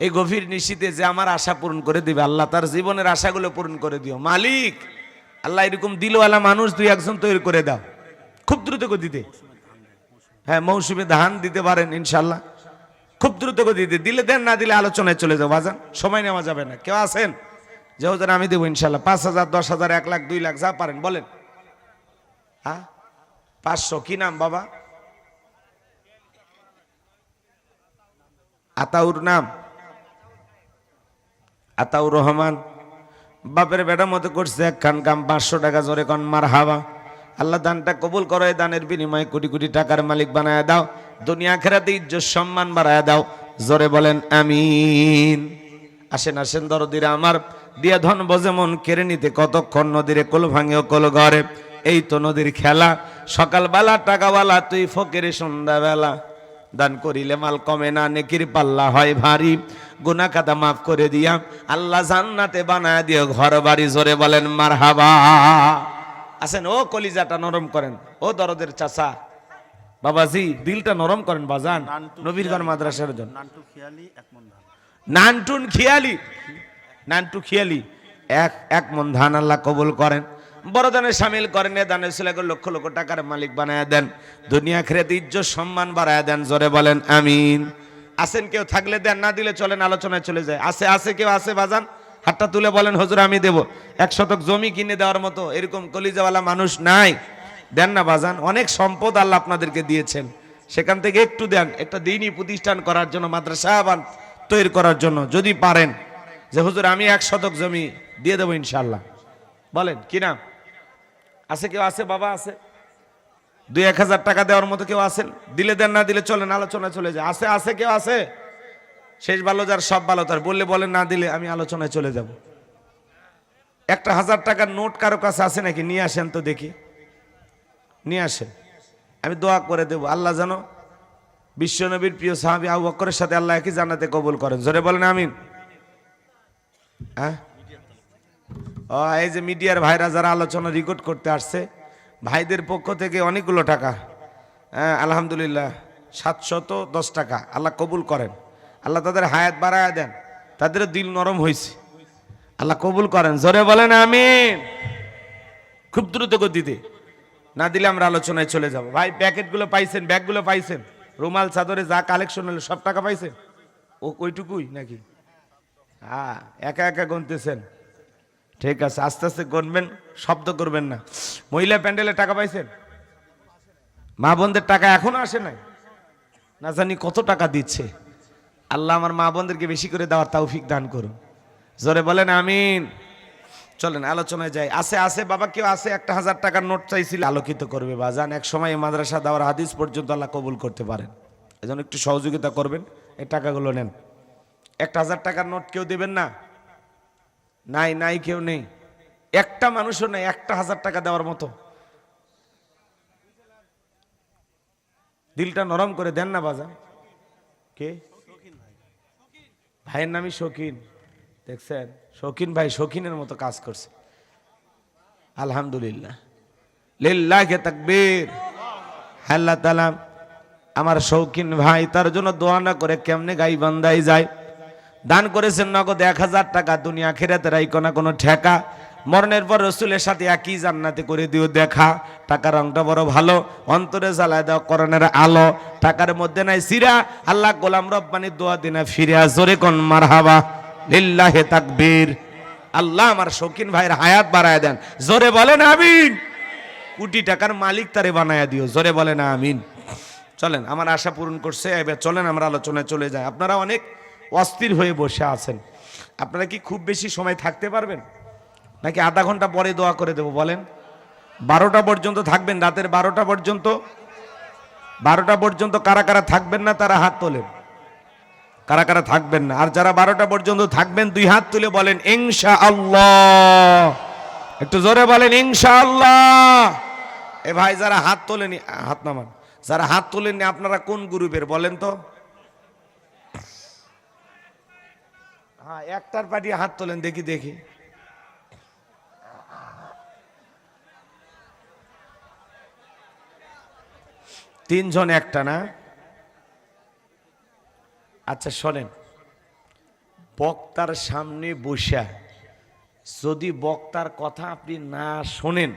[SPEAKER 1] এই গভীর নিশীতে যে আমার আশা পূরণ করে দিবে, আল্লাহ তার জীবনের আশাগুলো পূরণ করে দিও মালিক। আল্লাহ এরকম দিলওয়ালা মানুষ 2-1 তৈরি করে দাও খুব দ্রুত গতিতে। হ্যাঁ মৌসুমে ধান দিতে পারেন ইনশাল্লাহ, খুব দ্রুত গতিতে দিলে দেন, না দিলে আলোচনায় চলে যাও বাজান, সময় নেওয়া যাবে না। কেউ আছেন যে হুজুর আমি দেবো ইনশাল্লাহ? 5,000, 10,000, 1 লাখ, 2 লাখ, যা পারেন বলেন। হ্যাঁ 500। কি নাম বাবা? আতাউর নাম? আতাউর রহমান। বাপের বেটার মতো করছে একখান কাম, 500 টাকা। জোরে কন মারহাবা। আল্লাহ দানটা কবুল করো, এই দানের বিনিময়ে কোটি কোটি টাকার মালিক বানায় দাও, দুনিয়া আখিরাতে ইজ্জত সম্মান বাড়ায় দাও। জোরে বলেন আমিন। আসেন আসেন দরদিরা আমার, দিয়া ধন বজে মন কেড়ে নিতে কতক্ষণ, নদীরে কোল ভাঙে ও কোল ঘরে, এই তো নদীর খেলা। সকালবেলা টাকাওয়ালা তুই ফকিরে সন্ধ্যাবেলা, দান করিলে মাল কমে না, নেকির পাল্লা হয় ভারী, গুনাহ খাতা মাফ করে দিয়া আল্লাহ জান্নাতে বানায় দিও ঘর বাড়ি। জোরে বলেন মারহাবা। আসেন ও কলিজাটা নরম করেন, ও দরদের চাচা বাবাজি দিলটা নরম করেন বাজান। নবীর ঘর মাদ্রাসার জন্য নানটুন খিয়ালি, নানটু খিয়ালি এক মন ধান আল্লাহ কবুল করেন, বড় দানে সামিল করেন, এ দানে ছেলেকে লক্ষ লক্ষ টাকার মালিক বানায় দেন, দুনিয়া আখিরাতে ইজ্জত সম্মান বাড়ায় দেন। জোরে বলেন আমিন। আসেন কেউ থাকলে দেন, না দিলে চলেন আলোচনায় চলে যায়। আছে কেউ আছে বাজান? হাতটা তুলে বলেন হুজুর আমি দেব। 1 শতক জমি কিনে দেওয়ার মতো এরকম কলিজাওয়ালা মানুষ নাই? দেন না বাজান, অনেক সম্পদ আল্লাহ আপনাদেরকে দিয়েছেন, সেখান থেকে একটু দেন, একটা দিনই প্রতিষ্ঠান করার জন্য, মাদ্রাসা তৈরি করার জন্য। যদি পারেন যে হুজুর আমি 1 শতক জমি দিয়ে দেবো ইনশাল্লাহ, বলেন কি নাম? আছে কেউ? আছে বাবা? আছে 2-1 হাজার টাকা দেওয়ার মতো কেউ আছেন? দিলে দেন, না দিলে চলেন আলোচনায় চলে যায়। আছে কেউ? আছে? শেষ ভালো যার সব ভালো তার, বললে বলেন, না দিলে আমি আলোচনায় চলে যাব। 1,000 টাকার নোট কারো কাছে আছে নাকি? নিয়ে আসেন তো দেখি, নিয়ে আসেন, আমি দোয়া করে দেব। আল্লাহ জানো বিশ্বনবীর প্রিয় সাহাবী আবু বকরের সাথে আল্লাহ একই জান্নাতে কবুল করেন। জোরে বলেন আমিন। হ্যাঁ, এই যে মিডিয়ার ভাইরা যারা আলোচনা রেকর্ড করতে আসছে, ভাইদের পক্ষ থেকে অনেকগুলো টাকা, হ্যাঁ আলহামদুলিল্লাহ 710 টাকা আল্লাহ কবুল করেন। আল্লাহ তাদের হায়াত বাড়ায় দেন, তাদের দিল নরম হয়েছে, আল্লাহ কবুল করেন। জোরে বলেন আমিন। খুব দ্রুত গতিতে, না দিলে আমরা আলোচনায় চলে যাব। ভাই প্যাকেটগুলো পাইছেন, ব্যাগগুলো পাইছেন, রুমাল চাদরে যা কালেকশন হলো সব টাকা পাইছেন? ও ওইটুকুই নাকি? হ্যাঁ, একা একা গুনতেছেন, ঠিক আছে, আস্তে আস্তে গুনবেন, শব্দ করবেন না। মহিলা প্যান্ডেলে টাকা পাইছেন? মা বোনদের টাকা এখনো আসে নাই, না জানি কত টাকা দিচ্ছে। আল্লাহ আমার মা বোনদেরকে বেশি করে দেওয়ার তৌফিক দান করুন। জোরে বলেন আমিন। চলেন আলোচনায় যাই। আছে বাবা কেউ? আছে 1,000 টাকার নোট চাইছিল, আলোকিত করবে বাজান। এক সময় মাদ্রাসা দাওয়ার হাদিস পর্যন্ত আল্লাহ কবুল করতে পারেন, এজন্য একটু সহযোগিতা করবেন, এই টাকাগুলো নেন। 1,000 টাকার নোট কেউ দেবেন না? নাই কেউ নেই, একটা মানুষও নেই 1,000 টাকা দেওয়ার মতো। দিলটা নরম করে দেন না বাজান। কে ভাইয়ের নামই শৌখিন, দেখছেন শৌখিন ভাই শৌখিনের মতো কাজ করছে, আলহামদুলিল্লাহ, লিল্লাহি তাকবীর। আল্লাহ তাআলা আমার শৌখিন ভাই, তার জন্য দোয়া না করে কেমনে গাইবান্ধায় যায়। দান করেছেন নগদ 1,000 টাকা, দুনিয়া আখিরাতের আইকোনা কোনো ঠেকা, মরণের পর রসুলের সাথে একই জান্নাতে করে দিও দেখা। টাকার রংটা বড় ভালো, অন্তরে জ্বালায় দাও করণের আলো, টাকার মধ্যে নাই সিরা, আল্লাহ গোলাম রব্বানির দোয়া দিনা ফিরে জোরে কোন মারহাবা, লিল্লাহি তাকবীর। আল্লাহ আমার শৌখিন ভাইয়ের হায়াত বাড়ায় দেন, জোরে বলেন আমিন। কোটি টাকার মালিক তারে বানায়া দিও, জোরে বলেন আমিন। চলেন, আমার আশা পূরণ করছে, এবার চলেন আমরা আলোচনায় চলে যাই। আপনারা অনেক অস্থির হয়ে বসে আছেন, আপনারা কি খুব বেশি সময় থাকতে পারবেন নাকি আধা ঘন্টা পরে দোয়া করে দেব? বলেন 12টা পর্যন্ত থাকবেন, রাতের 12টা পর্যন্ত। 12টা পর্যন্ত কারা কারা থাকবেন না তারা হাত তোলেন, কারা কারা থাকবেন না। আর যারা 12টা পর্যন্ত থাকবেন 2 হাত তুলে বলেন ইনশাআল্লাহ, একটু জোরে বলেন ইনশাআল্লাহ। এ ভাই যারা হাত তোলেনি হাত নামান, যারা হাত তোলেননি আপনারা কোন গ্রুপের বলেন তো? হ্যাঁ, একটার পার্টি হাত তোলেন দেখি। তিনজন একটা না? আচ্ছা শোনেন, বক্তার সামনে বসে যদি বক্তার কথা আপনি না শোনেন,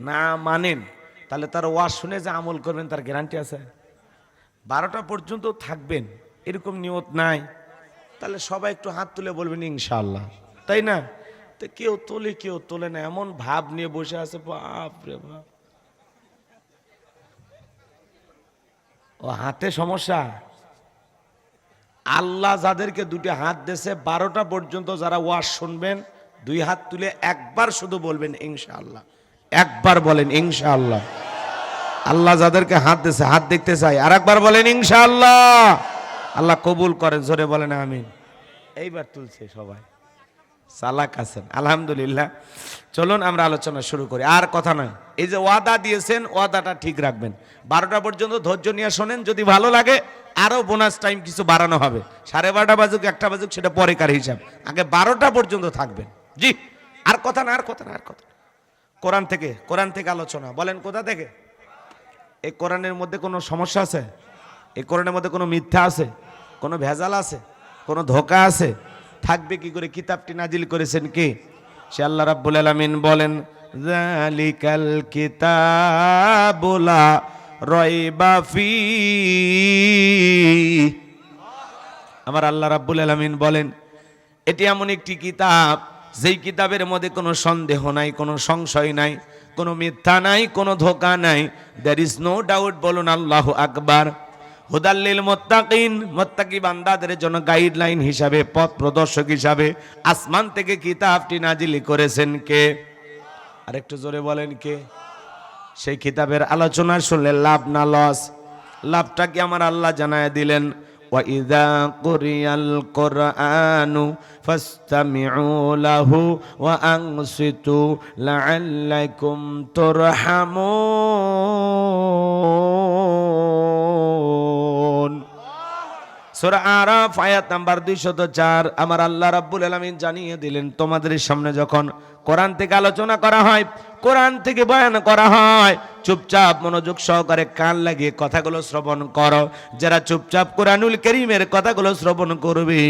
[SPEAKER 1] না মানেন, তাহলে তার ওয়াজ শুনে যে আমল করবেন তার গ্যারান্টি আছে? 12টা পর্যন্ত থাকবেন এরকম নিয়ত নাই, তাহলে সবাই একটু হাত তুলে বলবেন ইনশাআল্লাহ, তাই না? তো কেউ তোলে না, এমন ভাব নিয়ে বসে আছে, বাপ রে বাপ, ও হাতে সমস্যা। আল্লাহ যাদেরকে 2টি হাত দিয়েছে 12টা পর্যন্ত যারা ওয়াজ শুনবেন 2 হাত তুলে একবার শুধু বলবেন ইনশাআল্লাহ, একবার বলেন ইনশাআল্লাহ। আল্লাহ যাদেরকে হাত দিয়েছে হাত দেখতে চাই, আর একবার বলেন ইনশাআল্লাহ। আল্লাহ কবুল করেন, জোরে বলেন আমিন। এইবার তুলছে সবাই, চালাক আছেন, আলহামদুলিল্লাহ। চলুন আমরা আলোচনা শুরু করি, আর কথা নয়। এই যে ওয়াদা দিয়েছেন, ওয়াদাটা ঠিক রাখবেন। 12টা পর্যন্ত ধৈর্য নিয়ে শোনেন, যদি ভালো লাগে আরো বোনাস টাইম কিছু বাড়ানো হবে। 12:30 বাজুক 1টা বাজুক সেটা পরেকার হিসাব, আগে 12টা পর্যন্ত থাকবেন। জি, আর কথা না, আর কথা না, আর কথা। কোরআন থেকে আলোচনা। বলেন কোথা থেকে? এই কোরআনের মধ্যে কোনো সমস্যা আছে? এই কোরআনের মধ্যে কোনো মিথ্যা আছে? কোনো ভেজাল আছে? কোনো ধোঁকা আছে? থাকবে কি করে? কিতাবটি নাজিল করেছেন কে? সে আল্লাহ রাব্বুল আলামিন বলেন, যালিকাল কিতাবু লা রাইবা ফি। আমার আল্লাহ রাব্বুল আলামিন বলেন, এটি এমন একটি কিতাব যেই কিতাবের মধ্যে কোনো সন্দেহ নাই, কোনো সংশয় নাই, কোনো মিথ্যা নাই, কোনো ধোঁকা নাই। There is no doubt. বলুন আল্লাহু আকবার। হুদাল লিল মুত্তাকিন, মুত্তাকি বান্দাদের জন্য গাইডলাইন হিসাবে, পথ প্রদর্শক হিসাবে আসমান থেকে কিতাবটি নাজিল করেছেন কে? আরেকটু জোরে বলেন কে? সেই কিতাবের আলোচনা শুনলে লাভ না লস? লাভটা কি আমার আল্লাহ জানায় দিলেন, ওয়া ইযা কুরিয়াল কুরআনু ফাসতামিউ লাহু ওয়া আনসিতু লাআল্লাকুম তুরহামুন। সূরা আরাফ আয়াত নাম্বার 204। আমার আল্লাহ রাব্বুল আলামিন জানিয়ে দিলেন, তোমাদের সামনে যখন কোরআন থেকে আলোচনা করা হয়, কোরআন থেকে বয়ান করা হয়, চুপচাপ মনোযোগ সহকারে কান লাগিয়ে কথাগুলো শ্রবণ করো। যারা চুপচাপ কোরআনুল কারীমের কথাগুলো শ্রবণ করবে,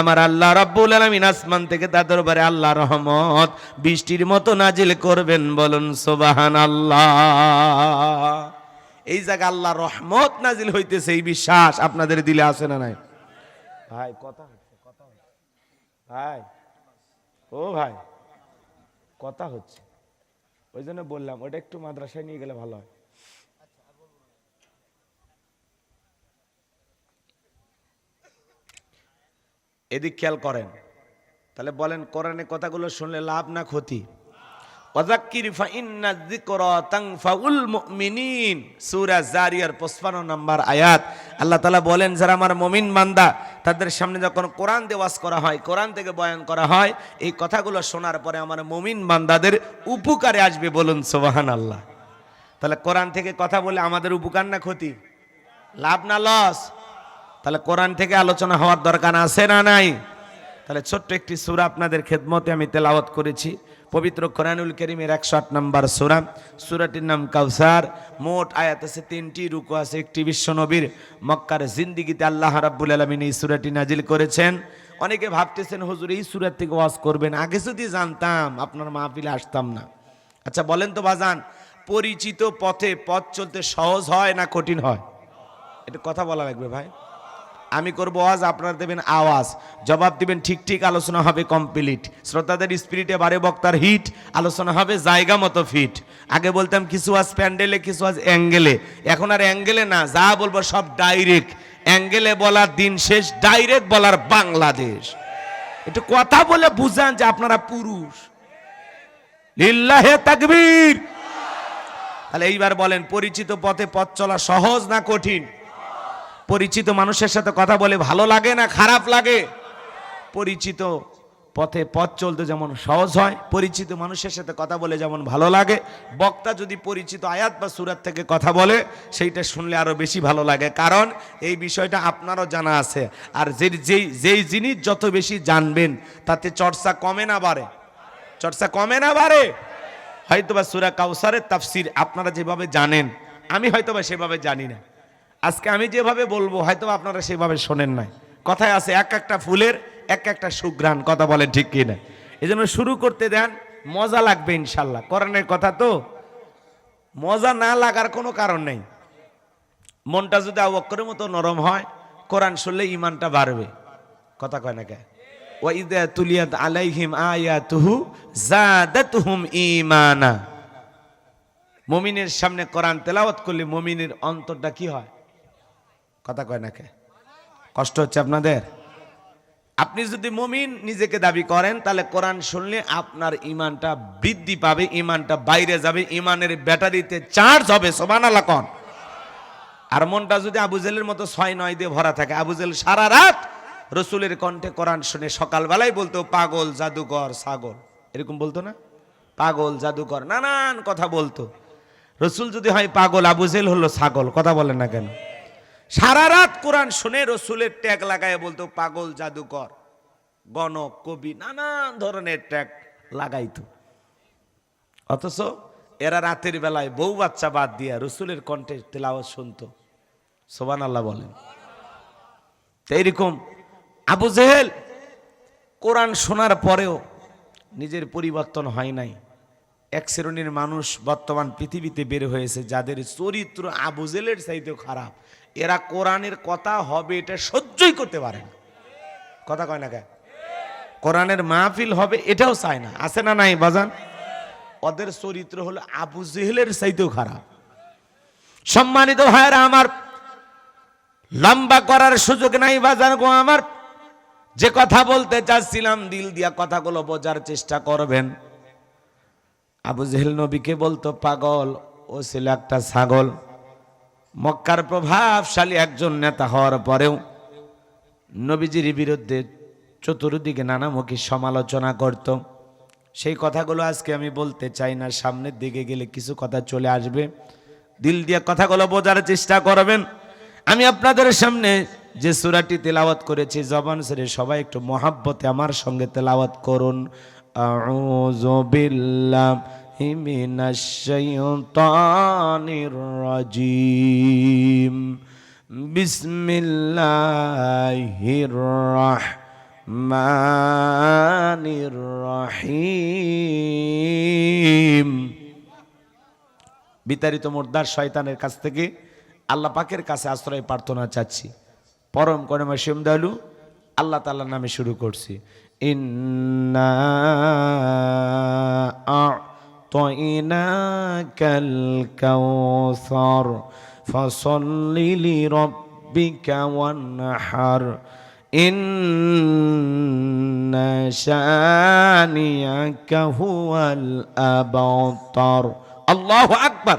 [SPEAKER 1] আমার আল্লাহ রাব্বুল আলামিন আসমান থেকে তার দরবারে আল্লাহ রহমত বৃষ্টির মতো নাজিল করবেন। বলুন সুবহানাল্লাহ। এই জায়গা আল্লাহ রহমত নাজিল হইতেছে, এই বিশ্বাস আপনাদের দিলে আছে না নাই? ভাই কথা হচ্ছে, কথা হচ্ছে ভাই, ও ভাই কথা হচ্ছে, ওই জন্য বললাম ওটা একটু মাদ্রাসায় নিয়ে গেলে ভালো হয়। এদিক খেয়াল করেন। তাহলে বলেন, কোরআনে কথাগুলো শুনলে লাভ না ক্ষতি? ওয়াযাক্কির ফাইন্না যিকরা তানফাউল মুমিনিন, সূরা জারিয়ার 55 নম্বর আয়াত। আল্লাহ তাআলা বলেন, যারা আমার মুমিন বান্দা, তাদের সামনে যখন কোরআন দিয়ে ওয়াজ করা হয়, কোরআন থেকে বয়ান করা হয়, এই কথাগুলো শোনার পরে আমার মুমিন বান্দাদের উপকারে আসবে। বলুন সুবহানাল্লাহ। তাহলে কোরআন থেকে কথা বলে আমাদের উপকার না ক্ষতি? লাভ না লস? তাহলে কোরআন থেকে আলোচনা হওয়ার দরকার আছে না নাই? তাহলে ছোট্ট একটি সূরা আপনাদের খেদমতে আমি তেলাওয়াত করেছি, পবিত্র কোরআনুল কারীমের 108 নম্বর সূরা। সূরাটির নাম কাউসার। মোট আয়াত আছে 3টি, রুকু আছে 1টি। বিশ্ব নবীর মক্কার জিন্দেগিতে আল্লাহ রাব্বুল আলামিন এই সূরাটি নাজিল করেছেন। অনেকে ভাবতেছেন, হুজুর এই সূরা থেকে ওয়াজ করবেন, আগে যদি জানতাম আপনার মাহফিলে আসতাম না। আচ্ছা বলেন তো বাজান, পরিচিত পথে পথ চলতে সহজ হয় না কঠিন হয়? এটা কথা বলা লাগবে ভাই। আমি করবো ওয়াজ, আপনারা দেবেন আওয়াজ, জবাব দিবেন ঠিক ঠিক, আলোচনা হবে কমপ্লিট। শ্রোতাদের স্পিরিটে বারে বক্তার হিট, আলোচনা হবে জায়গা মতো ফিট। আগে বলতাম কিছু আজ প্যান্ডেলে, কিছু আজ অ্যাঙ্গেলে, এখন আর অ্যাঙ্গেলে না, যা বলবো সব ডাইরেক্ট। অ্যাঙ্গেলে বলার দিন শেষ, ডাইরেক্ট বলার বাংলাদেশ। একটু কথা বলে বুঝান যে আপনারা পুরুষ। লিল্লাহে তাকবীর। তাহলে এইবার বলেন, পরিচিত পথে পথ চলা সহজ না কঠিন? পরিচিত মানুষের সাথে কথা বলে ভালো লাগে না খারাপ লাগে? পরিচিত পথে পথ চলতে যেমন সহজ হয়, পরিচিত মানুষের সাথে কথা বলে যেমন ভালো লাগে। বক্তা যদি পরিচিত আয়াত বা সূরা থেকে কথা বলে, সেইটা শুনলে আরো বেশি ভালো লাগে, কারণ এই বিষয়টা আপনারও জানা আছে। আর যেই জিনিস যত বেশি জানবেন, তাতে চর্চা কমে না বাড়ে? চর্চা কমে না বাড়ে? হয়তোবা সূরা কাউসারের তাফসীর আপনারা যেভাবে জানেন, আমি হয়তোবা সেভাবে জানি না। আজকে আমি যেভাবে বলবো হয়তো আপনারা সেভাবে শোনেন নাই। কথায় আছে, এক একটা ফুলের এক একটা সুঘ্রাণ। কথা বলেন ঠিক কি না? এই জন্য শুরু করতে দেন, মজা লাগবে ইনশাল্লাহ। কোরআনের কথা তো মজা না লাগার কোনো কারণ নেই। মনটা যদি আবু বকরের মতো নরম হয়, কোরআন শুনলে ইমানটা বাড়বে। কথা কয় না কে? ওয়া ইযা তুলিয়াত আলাইহিম আয়াতুহু যাদাতুহুম ঈমানা। মুমিনের সামনে কোরআন তেলাওয়াত করলে মুমিনের অন্তরটা কি হয়? কথা কয় না কে? কষ্ট হচ্ছে আপনাদের? আপনি যদি মুমিন নিজেকে দাবি করেন, তাহলে কোরআন শুনলে আপনার ইমানটা বৃদ্ধি পাবে, ইমানটা বাইরে যাবে, ইমানের ব্যাটারিতে চার্জ হবে। সুবহানাল্লাহ কোন? আর মনটা যদি আবু জেলের মতো 6-9 দিয়ে ভরা থাকে, আবু জেল সারা রাত রসুলের কণ্ঠে কোরআন শুনে সকালবেলায় বলতো পাগল, জাদুকর, ছাগল, এরকম বলতো না? পাগল, জাদুকর, নানান কথা বলতো। রসুল যদি হয় পাগল, আবু জেহেল হলো ছাগল, কথা বলেন না কেন? সারা রাত কোরআন শুনে রসুলের ট্যাগ লাগায় বলতো পাগল, জাদুকর, গণক, কবি, নানান ধরনের ট্যাগ লাগাইতো। অথচ এরা রাতের বেলায় বউ বাচ্চা বাদ দিয়া রসুলের কণ্ঠে তেলাওয়াত শুনতো। সুবহানাল্লাহ বলেন। এইরকম আবু জেহেল কোরআন শোনার পরেও নিজের পরিবর্তন হয় নাই। এক শ্রেণীর মানুষ বর্তমান পৃথিবীতে বের হয়েছে যাদের চরিত্র আবু জেহেলের চাইতেও খারাপ। এরা কোরআনের কথা হবে এটা সহ্যই করতে পারে না। কথা কয় না কে? কোরআনের মাহফিল হবে এটাও চায় না। আছে না নাই বাজান? ওদের চরিত্র হলো আবু জেহেলের চাইতেও খারাপ। সম্মানিত ভাইরা আমার, লম্বা করার সুযোগ নাই বাজান গো আমার। যে কথা বলতে চাচ্ছিলাম দিল দিয়া কথাগুলো বোঝার চেষ্টা করবেন। আবু জেহেল নবীকে বলতো পাগল, ও ছিল একটা ছাগল। মক্কার প্রভাবশালী একজন নেতা হওয়ার পরেও নবীজির বিরুদ্ধে চতুর্দিকে নানামুখী সমালোচনা করত। সেই কথাগুলো আজকে আমি বলতে চাই না, সামনের দিকে গেলে কিছু কথা চলে আসবে। দিল দিয়ে কথাগুলো বোঝার চেষ্টা করবেন। আমি আপনাদের সামনে যে সূরাটি তেলাওয়াত করেছি জবান ছেড়ে সবাই একটু মহাব্বতে আমার সঙ্গে তেলাওয়াত করুন। আউযু বিল্লাহি মিনাশ শাইতানির রাজিম। বিসমিল্লাহির রাহমানির রহিম। বিতাড়িত মুর্দার শয়তানের কাছ থেকে আল্লাহ পাকের কাছে আশ্রয় প্রার্থনা চাচ্ছি। পরম করুণাময় অসীম দয়ালু আল্লাহ তাআলার নামে শুরু করছি। ইন্না আ'তাইনাকাল কাউসার ফাসাল্লি লিরাব্বিকা ওয়ানহার ইন্না শানিয়াকা হুয়াল আবতার। আল্লাহু আকবার।